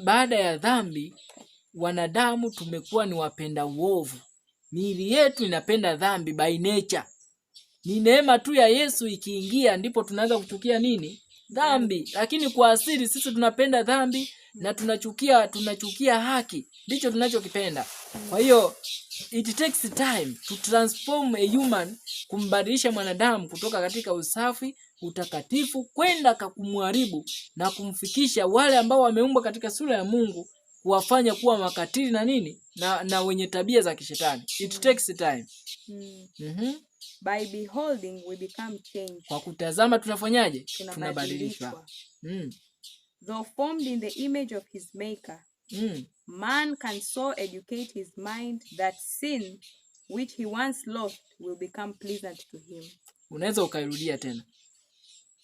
Baada ya dhambi, wanadamu tumekuwa ni wapenda uovu. Miili yetu inapenda dhambi by nature. Ni neema tu ya Yesu ikiingia ndipo tunaanza kuchukia nini? Dhambi. Lakini kwa asili sisi tunapenda dhambi na tunachukia haki. Ndicho tunachokipenda. Kwa hiyo it takes time to transform a human, kumbadilisha mwanadamu kutoka katika usafi, utakatifu kwenda kumharibu na kumfikisha wale ambao wameumbwa katika sura ya Mungu, kuwafanya kuwa makatili na nini na wenye tabia za kishetani. It takes time. By beholding we become changed. Kwa kutazama tunafanyaje? Tunabadilishwa. Though formed in the image of his maker, man can so educate his mind that sin which he once lost will become pleasant to him. Unaweza ukairudia tena.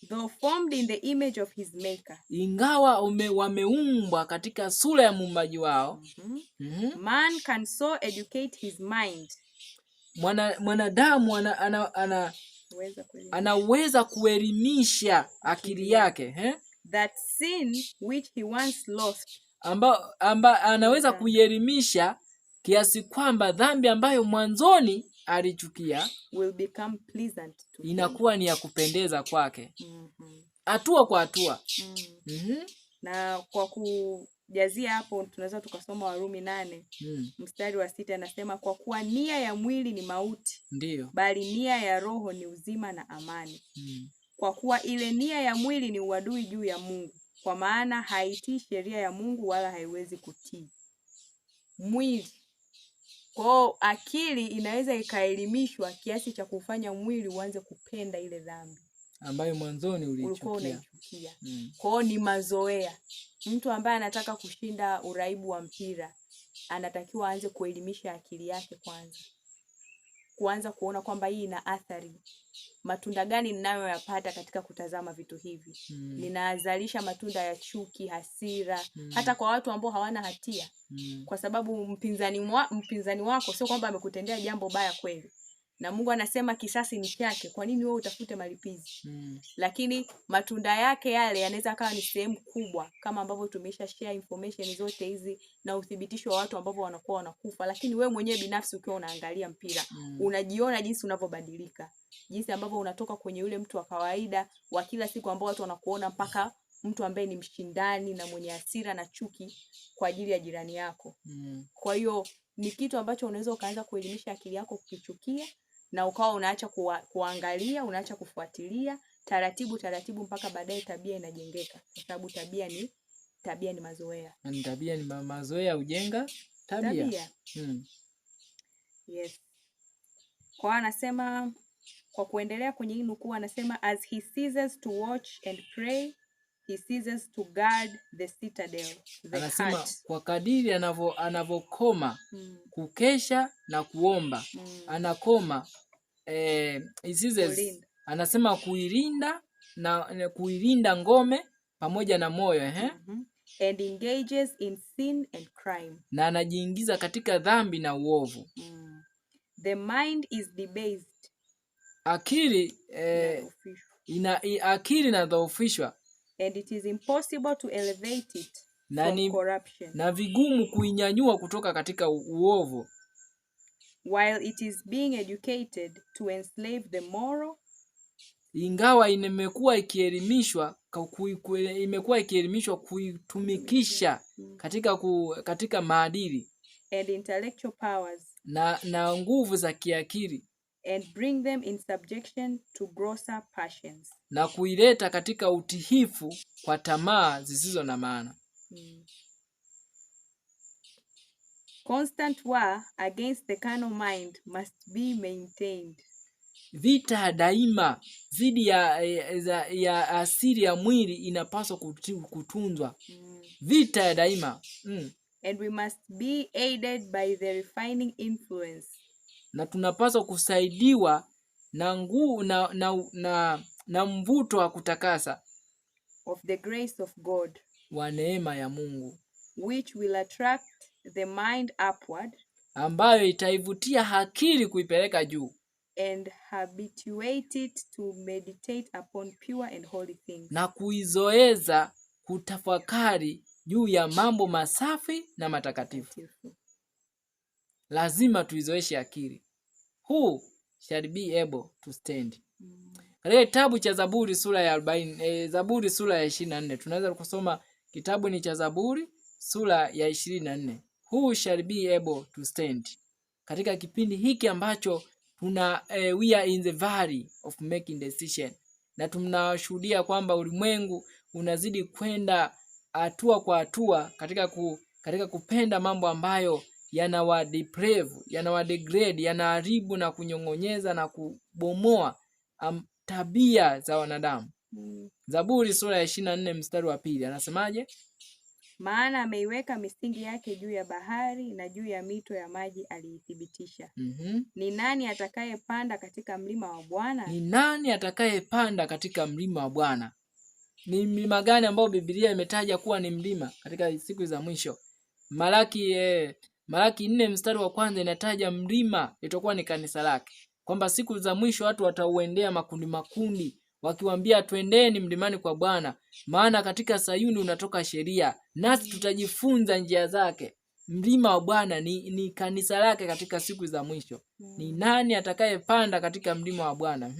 Though formed in the image of his maker, ingawa wameumbwa katika sura ya muumbaji wao, man can so educate his mind. Mwanadamu anaweza kuelimisha akili yake, that sin which he once lost, anaweza kuielimisha kiasi kwamba dhambi ambayo mwanzoni alichukia will become pleasant to him. Inakuwa ni ya kupendeza kwake. Hatua kwa hatua. Na kwa kujazia hapo tunaweza tukasoma Warumi 8 mstari wa 6, anasema kwa kuwa nia ya mwili ni mauti, ndio, bali nia ya roho ni uzima na amani. Kwa kuwa ile nia ya mwili ni uadui juu ya Mungu, kwa maana haitii sheria ya Mungu wala haiwezi kutii mwili. Kwa akili inaweza ikaelimishwa kiasi cha kufanya mwili uanze kupenda ile dhambi ambayo mwanzoni ulichukia. Kwa ni mazoea. Mtu ambaye anataka kushinda uraibu wa mpira anatakiwa aanze kuelimisha akili yake kwanza, kuanza kuona kwamba hii ina athari. Matunda gani ninayoyapata katika kutazama vitu hivi? Ninazalisha matunda ya chuki, hasira, hata kwa watu ambao hawana hatia. Kwa sababu mpinzani wako sio kwamba amekutendea jambo baya kweli, na Mungu anasema kisasi ni chake, kwa nini wewe utafute malipizi? Lakini matunda yake yale yanaweza kawa ni sehemu kubwa, kama ambavyo tumeisha share information zote hizi na uthibitisho wa watu ambao wanakuwa wanakufa. Lakini wewe mwenyewe binafsi ukiwa unaangalia mpira, unajiona jinsi unavyobadilika, jinsi ambavyo unatoka kwenye yule mtu wa kawaida wa kila siku ambao watu wanakuona mpaka mtu ambaye ni mshindani na mwenye hasira na chuki kwa ajili ya jirani yako. Kwa hiyo ni kitu ambacho unaweza ukaanza kuelimisha akili yako kukichukia, na ukawa unaacha kuangalia, unaacha kufuatilia taratibu mpaka baadaye tabia inajengeka, kwa sababu tabia ni mazoea. Na tabia ni mazoea hujenga tabia. Yes. Kwa anasema, kwa kuendelea kwenye hii nukuu, anasema as he ceases to watch and pray, he ceases to guard the citadel, the anasema heart. Kwa kadiri anavokoma kukesha na kuomba, anakoma anasema kuilinda ngome pamoja na moyo, and engages in sin and crime, na anajiingiza katika dhambi na uovu. The mind is debased, akili akili inadhoofishwa, and it is impossible to elevate it na from corruption, na vigumu kuinyanyua kutoka katika uovu, while it is being educated to enslave the moral, ingawa imekuwa ikielimishwa kuitumikisha katika maadili and intellectual powers, na nguvu za kiakili, and bring them in subjection to grosser passions, na kuileta katika utihifu kwa tamaa zisizo na maana. Constant war against the carnal mind must be maintained. Vita daima dhidi ya asili ya mwili inapaswa kutunzwa. Vita ya daima. And we must be aided by the refining influence, na tunapaswa kusaidiwa na mvuto wa kutakasa of the grace of God, wa neema ya Mungu, which will attract the mind upward, ambayo itaivutia akili kuipeleka juu, and habituate it to meditate upon pure and holy things, na kuizoeza kutafakari juu ya mambo masafi na matakatifu. Lazima tuizoeshe akili. Who shall be able to stand? Katika kitabu cha Zaburi sura ya 40, Zaburi sura ya 24. Tunaweza kusoma kitabu ni cha Zaburi sura ya 24. Who shall be able to stand? Katika kipindi hiki ambacho we are in the valley of making decision, na tunashuhudia kwamba ulimwengu unazidi kwenda hatua kwa hatua katika kupenda mambo ambayo yanawadeprave, yanawadegrade, yanaharibu na kunyong'onyeza na kubomoa tabia za wanadamu. Zaburi sura ya 24 mstari wa 2 anasemaje? Maana ameiweka misingi yake juu ya bahari, na juu ya mito ya maji aliithibitisha. Ni nani atakayepanda katika mlima wa Bwana? Ni nani atakayepanda katika mlima wa Bwana? Ni mlima gani ambao Biblia imetaja kuwa ni mlima katika siku za mwisho? Malaki 4 mstari wa 1 inataja mlima itakuwa ni kanisa lake, kwamba siku za mwisho watu watauendea makundi wakiwaambia twendeni mlimani kwa Bwana, maana katika Sayuni unatoka sheria, nasi tutajifunza njia zake. Mlima wa Bwana ni kanisa lake katika siku za mwisho. Ni nani atakayepanda katika mlima wa Bwana?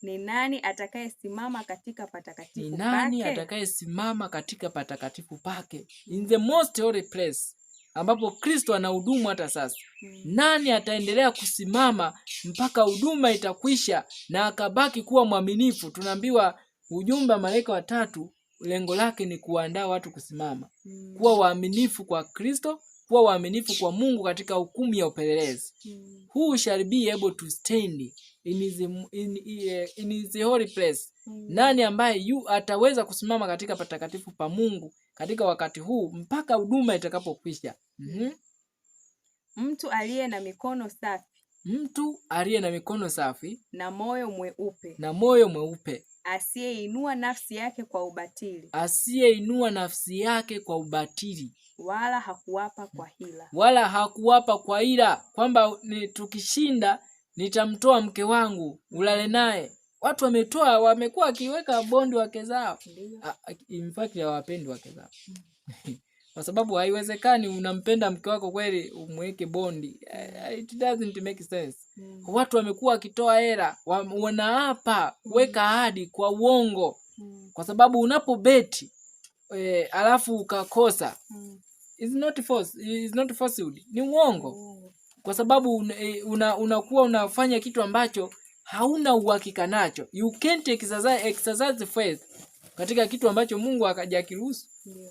Ni nani atakayesimama katika patakatifu pake? Ni nani atakayesimama katika patakatifu pake? In the most holy place, ambapo Kristo anahudumu hata sasa. Nani ataendelea kusimama mpaka huduma itakwisha na akabaki kuwa mwaminifu? Tunaambiwa ujumbe wa malaika watatu lengo lake ni kuandaa watu kusimama, kuwa waaminifu kwa Kristo, kuwa waaminifu kwa Mungu katika hukumu ya upelelezi. Who shall be able to stand in his holy place? Nani ambaye ataweza kusimama katika patakatifu pa Mungu katika wakati huu mpaka huduma itakapokwisha? Mtu aliye na mikono safi, mtu aliye na mikono safi na moyo mweupe, asiyeinua nafsi yake kwa ubatili, wala hakuwapa kwa hila, kwamba tukishinda nitamtoa mke wangu ulale naye. Watu wamekuwa akiweka bondi wake zao. In fact hawapendi wake zao. Kwa sababu haiwezekani unampenda mke wako kweli umweke bondi. It doesn't make sense. Watu wamekuwa wakitoa hela, wanaapa kuweka ahadi kwa uongo. Kwa sababu unapobeti alafu ukakosa, it's not falsehood, ni uongo. Kwa sababu unakuwa unafanya kitu ambacho hauna uhakika nacho. You can't exercise faith katika kitu ambacho Mungu hajakiruhusu.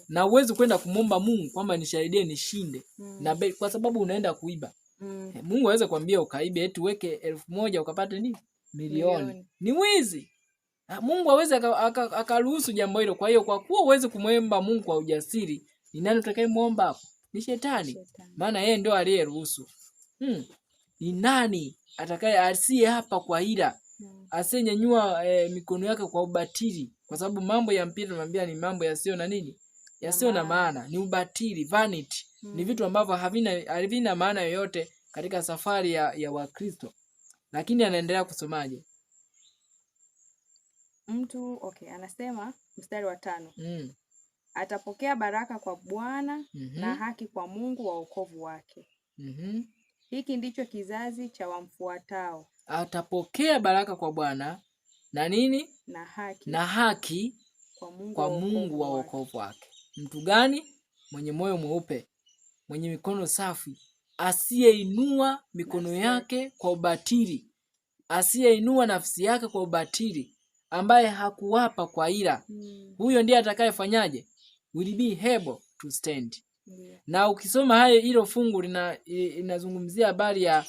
Na uwezi kwenda kumomba Mungu kwamba nisaidie nishinde. Na kwa sababu unaenda kuiba. Mungu aweze kuambia ukaibe eti weke 1,000 ukapate nini? Milioni. Ni wizi. Mungu aweze akaruhusu jambo hilo. Kwa hiyo kwa kuwa uweze kumwomba Mungu kwa ujasiri, ni nani utakayemuomba hapo? Ni shetani. Maana yeye ndio aliyeruhusu. Ni nani asiye hapa kwa hila, asiyenyanyua mikono yake kwa ubatili? Kwa sababu mambo ya mpira tunamwambia ni mambo yasiyo na nini? Yasiyo na maana, ni ubatili, vanity. Ni vitu ambavyo havina maana yoyote katika safari ya Wakristo. Lakini anaendelea kusomaje? mtu anasema mstari wa 5. Atapokea baraka kwa Bwana na haki kwa Mungu wa wokovu wake. Hiki ndicho kizazi cha wamfuatao. Atapokea baraka kwa Bwana na nini? Na haki kwa Mungu wa wokovu wake. Mtu gani? Mwenye moyo mweupe, mwenye mikono safi, asiyeinua mikono yake kwa ubatili, asiyeinua nafsi yake kwa ubatili, ambaye hakuwapa kwa ila. Huyo ndiye atakayefanyaje? Will be able to stand. Na ukisoma hilo fungu linazungumzia habari ya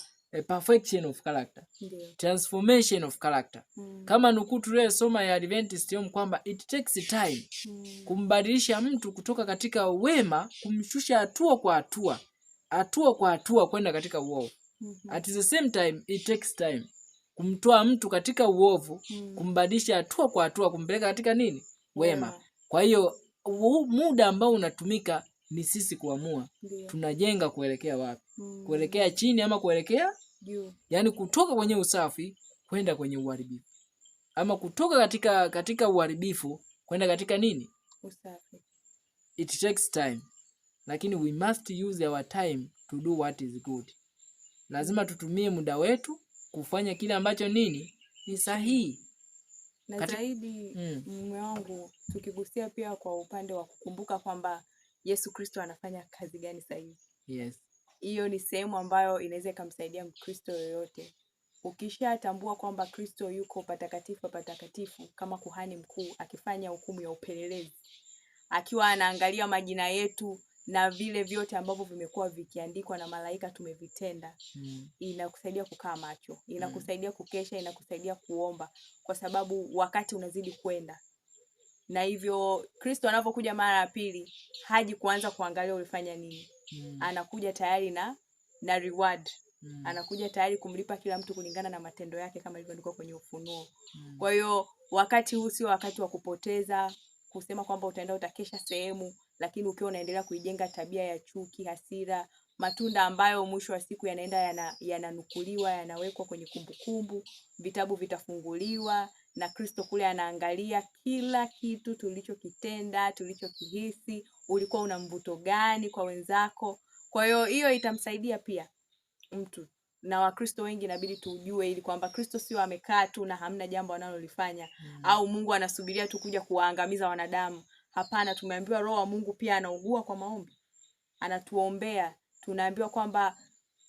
perfection of character, transformation of character. Kama nukuu tuliyosoma ya Adventist kwamba it takes time kumbadilisha mtu kutoka katika wema kumshusha hatua kwa hatua kwenda katika uovu. At the same time it takes time kumtoa mtu katika uovu kumbadilisha hatua kwa hatua kumpeleka katika nini? Wema. Kwa hiyo muda ambao unatumika ni sisi kuamua tunajenga kuelekea wapi, kuelekea chini ama kuelekea juu. Yani kutoka kwenye usafi kwenda kwenye uharibifu, ama kutoka katika uharibifu kwenda katika nini? Usafi. It takes time, lakini we must use our time to do what is good. Lazima tutumie muda wetu kufanya kile ambacho nini? Ni sahihi. Na zaidi mume wangu, tukigusia pia kwa upande wa kukumbuka kwamba Yesu Kristo anafanya kazi gani sahihi. Yes. Hiyo ni sehemu ambayo inaweza kumsaidia Mkristo yoyote. Ukishatambua kwamba Kristo yuko patakatifu kama kuhani mkuu akifanya hukumu ya upelelezi, akiwa anaangalia majina yetu na vile vyote ambavyo vimekuwa vikiandikwa na malaika tumevitenda, inakusaidia kukaa macho, inakusaidia kukesha, inakusaidia kuomba, kwa sababu wakati unazidi kwenda. Na hivyo Kristo anapokuja mara ya pili haji kuanza kuangalia ulifanya nini. Anakuja tayari na reward. Anakuja tayari kumlipa kila mtu kulingana na matendo yake kama ilivyoandikwa kwenye Ufunuo. Kwa hiyo wakati huu sio wakati wa kupoteza, kusema kwamba utaenda utakesha sehemu lakini ukiwa unaendelea kuijenga tabia ya chuki, hasira, matunda ambayo mwisho wa siku yanaenda yananukuliwa, yanawekwa kwenye kumbukumbu, vitabu vitafunguliwa na Kristo kule anaangalia kila kitu tulichokitenda, tulichokihisi, ulikuwa una mvuto gani kwa wenzako. Kwa hiyo itamsaidia pia mtu. Na Wakristo wengi inabidi tujue ili kwamba Kristo sio amekaa tu na hamna jambo analolifanya, au Mungu anasubiria tu kuja kuwaangamiza wanadamu. Hapana, tumeambiwa Roho wa Mungu pia anaugua kwa maombi, anatuombea. Tunaambiwa kwamba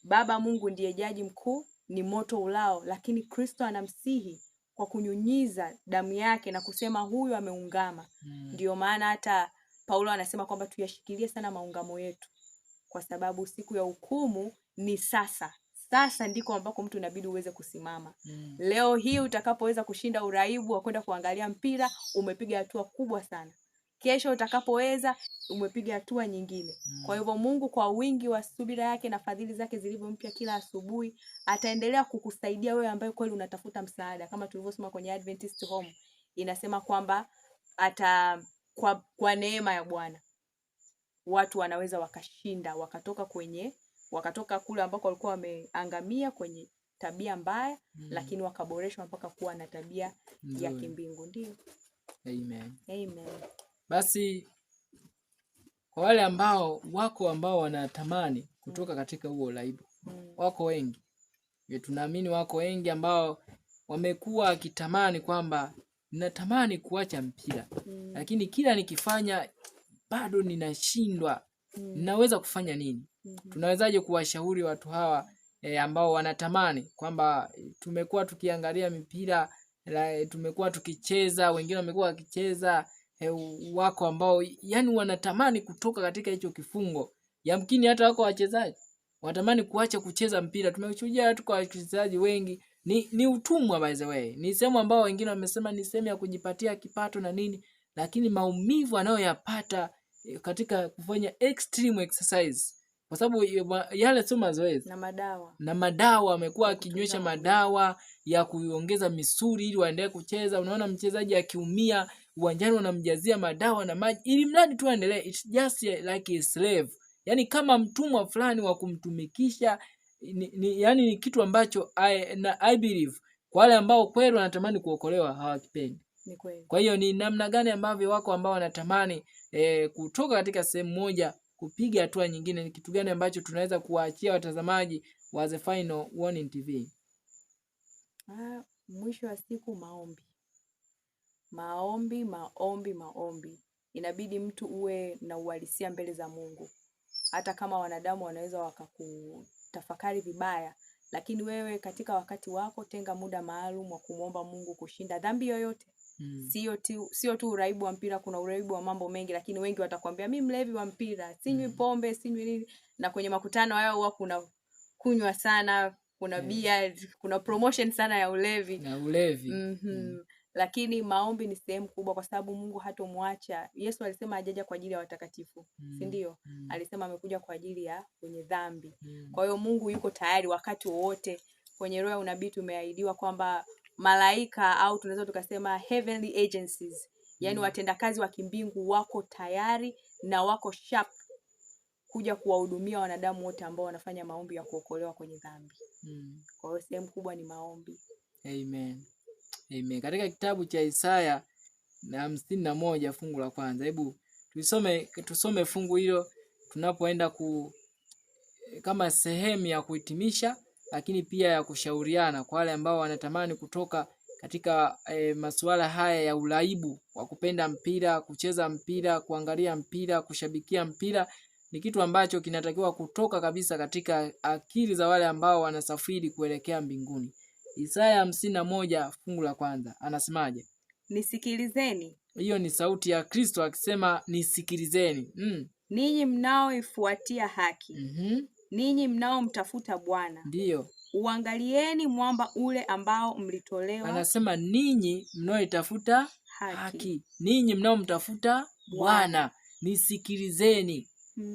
Baba Mungu ndiye jaji mkuu, ni moto ulao, lakini Kristo anamsihi kwa kunyunyiza damu yake na kusema huyu ameungama. Ndio maana hata Paulo anasema kwamba tuyashikilie sana maungamo yetu, kwa sababu siku ya hukumu ni sasa. Sasa ndiko ambako mtu inabidi uweze kusimama. Leo hii utakapoweza kushinda uraibu wa kwenda kuangalia mpira, umepiga hatua kubwa sana. Kesho utakapoweza umepiga hatua nyingine. Kwa hivyo Mungu kwa wingi wa subira yake na fadhili zake zilivyo mpya kila asubuhi, ataendelea kukusaidia wewe ambaye kweli unatafuta msaada. Kama tulivyosoma kwenye Adventist Home, inasema kwamba kwa neema ya Bwana watu wanaweza wakashinda, wakatoka kule ambako walikuwa wameangamia kwenye tabia mbaya, lakini wakaboreshwa mpaka kuwa na tabia ya kimbingu. Ndio. Amen. Basi kwa wale ambao wanatamani kutoka katika huo uraibu, wako wengi. Tunaamini wako wengi ambao wamekuwa wakitamani kwamba ninatamani kuacha mpira, lakini kila nikifanya bado ninashindwa. Ninaweza kufanya nini? Tunawezaje kuwashauri watu hawa ambao wanatamani kwamba tumekuwa tukiangalia mipira, tumekuwa tukicheza, wengine wamekuwa wakicheza, wako ambao yani wanatamani kutoka katika hicho kifungo. Yamkini hata wako wachezaji wanatamani kuacha kucheza mpira. Tumeshuhudia watu kwa wachezaji wengi ni utumwa, by the way. Ni sehemu ambao wengine wamesema ni sehemu ya kujipatia kipato na nini, lakini maumivu anayoyapata katika kufanya extreme exercise, kwa sababu yale sio mazoezi, na madawa amekuwa akinywesha madawa ya kuongeza misuli ili waendelee kucheza. Unaona mchezaji akiumia uwanjani wanamjazia madawa na maji ili mradi tu aendelee. It's just like a slave, yani kama mtumwa fulani wa kumtumikisha. Yani ni kitu ambacho I believe kwa wale ambao kweli wanatamani kuokolewa hawakipendi. Ni kweli. Kwa hiyo ni namna gani ambavyo wako ambao wanatamani kutoka katika sehemu moja kupiga hatua nyingine? Ni kitu gani ambacho tunaweza kuwaachia watazamaji wa The Final Warning TV? Mwisho wa siku maombi. Inabidi mtu uwe na uhalisia mbele za Mungu. Hata kama wanadamu wanaweza wakakutafakari vibaya, lakini wewe katika wakati wako tenga muda maalum wa kumuomba Mungu kushinda dhambi yoyote. Sio tu uraibu wa mpira, kuna uraibu wa mambo mengi, lakini wengi watakwambia mimi mlevi wa mpira, sinywi pombe, sinywi nini, na kwenye makutano hayo huwa kuna kunywa sana, kuna bia, kuna promotion sana ya ulevi. Na ulevi. Lakini maombi ni sehemu kubwa, kwa sababu Mungu hatomwacha. Yesu alisema hajaja kwa ajili ya watakatifu, si ndio? Alisema amekuja kwa ajili ya wenye dhambi. Kwa hiyo Mungu yuko tayari wakati wote. Kwenye roho ya unabii tumeahidiwa kwamba malaika, au tunaweza tukasema heavenly agencies, yani watendakazi wa kimbingu wako tayari na wako sharp kuja kuwahudumia wanadamu wote ambao wanafanya maombi ya kuokolewa kwenye dhambi. Kwa hiyo sehemu kubwa ni maombi. Amen. Katika kitabu cha Isaya 51 fungu la kwanza, hebu tusome fungu hilo tunapoenda kama sehemu ya kuhitimisha, lakini pia ya kushauriana kwa wale ambao wanatamani kutoka katika masuala haya ya uraibu wa kupenda mpira, kucheza mpira, kuangalia mpira, kushabikia mpira. Ni kitu ambacho kinatakiwa kutoka kabisa katika akili za wale ambao wanasafiri kuelekea mbinguni. Isaya 51 fungu la kwanza anasemaje? Nisikilizeni. Hiyo ni sauti ya Kristo akisema nisikilizeni. Ninyi mnaoifuatia haki. Ninyi mnaomtafuta Bwana. Ndio. Uangalieni mwamba ule ambao mlitolewa. Anasema ninyi mnaoitafuta haki. Ninyi mnaomtafuta Bwana, nisikilizeni.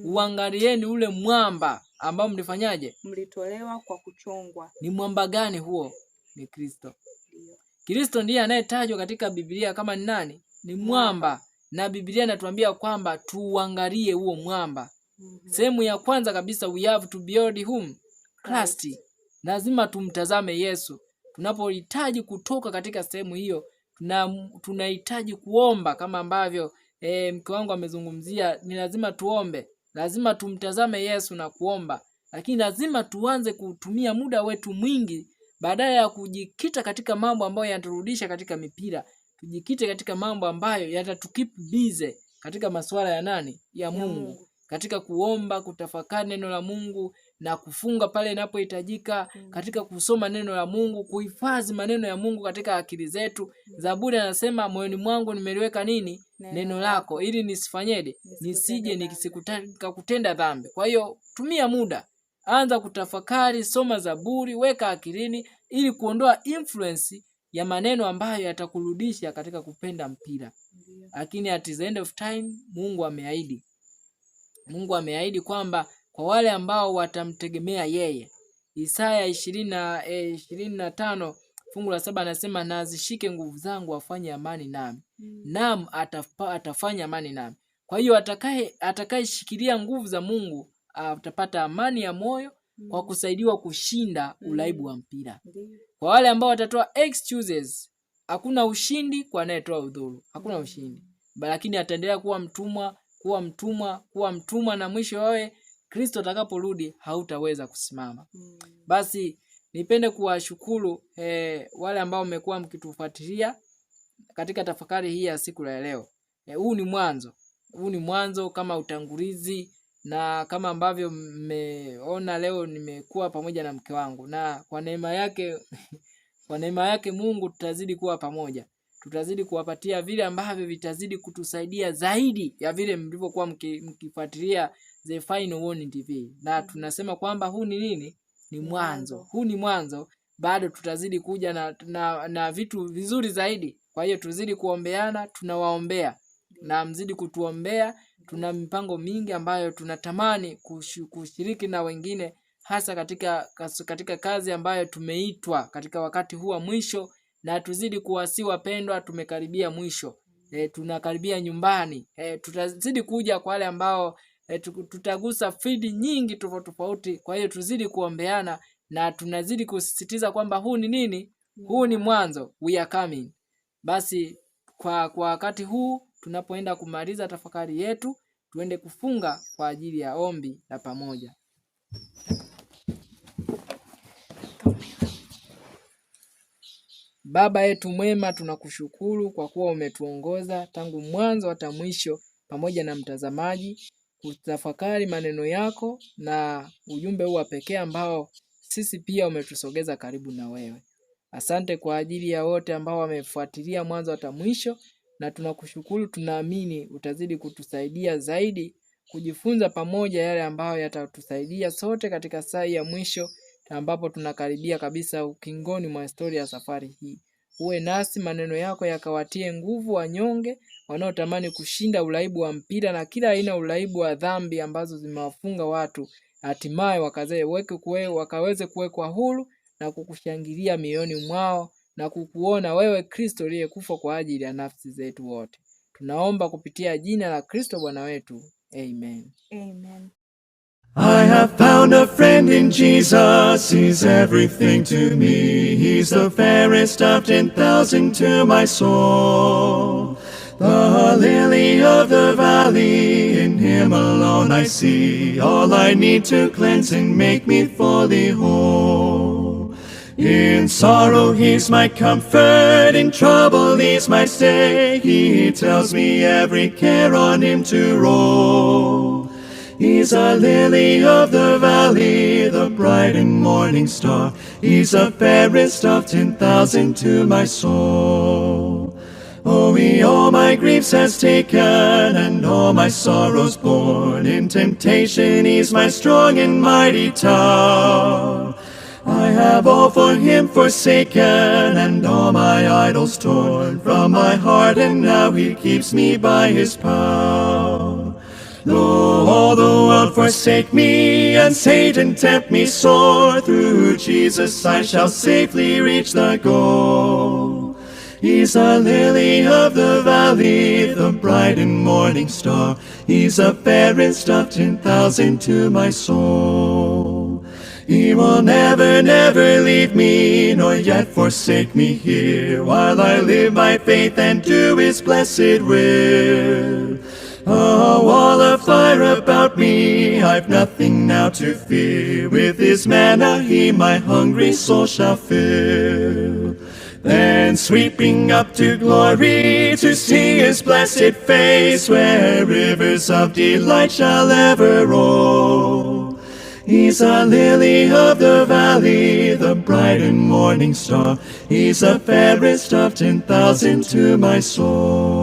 Uangalieni ule mwamba ambao mlifanyaje? Mlitolewa kwa kuchongwa. Ni mwamba gani huo? Ni Kristo. Kristo ndiye anayetajwa katika Biblia kama ni nani? Ni mwamba. Na Biblia inatuambia kwamba tuangalie huo mwamba. Sehemu ya kwanza kabisa, we have to behold whom? Christ. Lazima tumtazame Yesu. Tunapohitaji kutoka katika sehemu hiyo, tunahitaji kuomba kama ambavyo mke wangu amezungumzia. Ni lazima tuombe, lazima tumtazame Yesu na kuomba, lakini lazima tuanze kutumia muda wetu mwingi, badala ya kujikita katika mambo ambayo yanaturudisha katika mipira, tujikite katika mambo ambayo yatatukeep busy katika masuala ya nani? Ya Mungu. Katika kuomba, kutafakari neno la Mungu na kufunga pale inapohitajika, katika kusoma neno la Mungu, kuhifadhi maneno ya Mungu katika akili zetu. Zaburi anasema moyoni mwangu nimeliweka nini? Neno lako, ili nisifanyeje? Nisije nisikutaka kutenda dhambi. Kwa hiyo tumia muda, anza kutafakari, soma Zaburi, weka akilini, ili kuondoa influence ya maneno ambayo yatakurudisha katika kupenda mpira. Lakini at the end of time Mungu ameahidi kwamba kwa wale ambao watamtegemea yeye. Isaya 25 fungu la 7 anasema na azishike nguvu zangu afanye amani nami. Naam, atafanya amani nami. Kwa hiyo atakayeshikilia nguvu za Mungu atapata amani ya moyo kwa kusaidiwa kushinda uraibu wa mpira. Kwa wale ambao watatoa excuses, hakuna ushindi kwa anayetoa udhuru. Hakuna ushindi. Lakini ataendelea kuwa mtumwa na mwisho wawe Kristo atakaporudi hautaweza kusimama. Basi nipende kuwashukuru wale ambao wamekuwa mkitufuatilia katika tafakari hii ya siku ya leo. Huu ni mwanzo kama utangulizi, na kama ambavyo mmeona leo nimekuwa pamoja na mke wangu, na kwa neema yake Mungu tutazidi kuwa pamoja. Tutazidi kuwapatia vile ambavyo vitazidi kutusaidia zaidi ya vile mlivyokuwa mkifuatilia The Final Warning TV. Na tunasema kwamba huu ni nini? Ni mwanzo. Huu ni mwanzo, bado tutazidi kuja na vitu vizuri zaidi. Kwa hiyo tuzidi kuombeana, tunawaombea na mzidi kutuombea. Tuna mipango mingi ambayo tunatamani kushiriki na wengine, hasa katika kazi ambayo tumeitwa katika wakati huu wa mwisho. Na tuzidi kuwasihi wapendwa, tumekaribia mwisho. Tunakaribia nyumbani. Tutazidi kuja kwa wale ambao tutagusa feed nyingi tofauti. Kwa hiyo tuzidi kuombeana, na tunazidi kusisitiza kwamba huu ni nini? Huu ni mwanzo. We are coming. Basi kwa wakati huu tunapoenda kumaliza tafakari yetu, tuende kufunga kwa ajili ya ombi la pamoja. Baba yetu mwema, tunakushukuru kwa kuwa umetuongoza tangu mwanzo hata mwisho pamoja na mtazamaji kutafakari maneno yako na ujumbe huu pekee ambao sisi pia umetusogeza karibu na wewe. Asante kwa ajili ya wote ambao wamefuatilia mwanzo hata mwisho, na tunakushukuru, tunaamini utazidi kutusaidia zaidi kujifunza pamoja yale ambayo yatatusaidia sote katika saa ya mwisho ambapo tunakaribia kabisa ukingoni mwa historia ya safari hii. Uwe nasi, maneno yako yakawatie nguvu wanyonge wanaotamani kushinda uraibu wa mpira na kila aina uraibu wa dhambi ambazo zimewafunga watu, hatimaye wakaweze kuwekwa huru na kukushangilia mioyoni mwao na kukuona wewe Kristo uliyekufa kwa ajili ya nafsi zetu wote. Tunaomba kupitia jina la Kristo Bwana wetu. Amen. Amen. I have found a friend in Jesus, he's everything to me. He's the fairest of 10,000 to my soul. The lily of the valley, in him alone I see all I need to cleanse and make me fully whole. In sorrow he's my comfort, in trouble he's my stay. He tells me every care on him to roll. He's a lily of the valley, the bright and morning star. He's the fairest of 10,000 to my soul. Oh, he all my griefs has taken and all my sorrows borne. In temptation he's my strong and mighty tower. I have all for him forsaken and all my idols torn from my heart, and now he keeps me by his power. Though all the world forsake me and Satan tempt me sore, through Jesus I shall safely reach the goal. He's a lily of the valley, the bright and morning star. He's the fairest of 10,000 to my soul. He will never, never leave me, nor yet forsake me here, while I live by faith and do his blessed will. A wall of fire about me, I've nothing now to fear. With his manna he my hungry soul shall fill. Then sweeping up to glory, to see his blessed face, where rivers of delight shall ever roll. He's a lily of the valley, the bright and morning star. He's the fairest of 10,000 to my soul.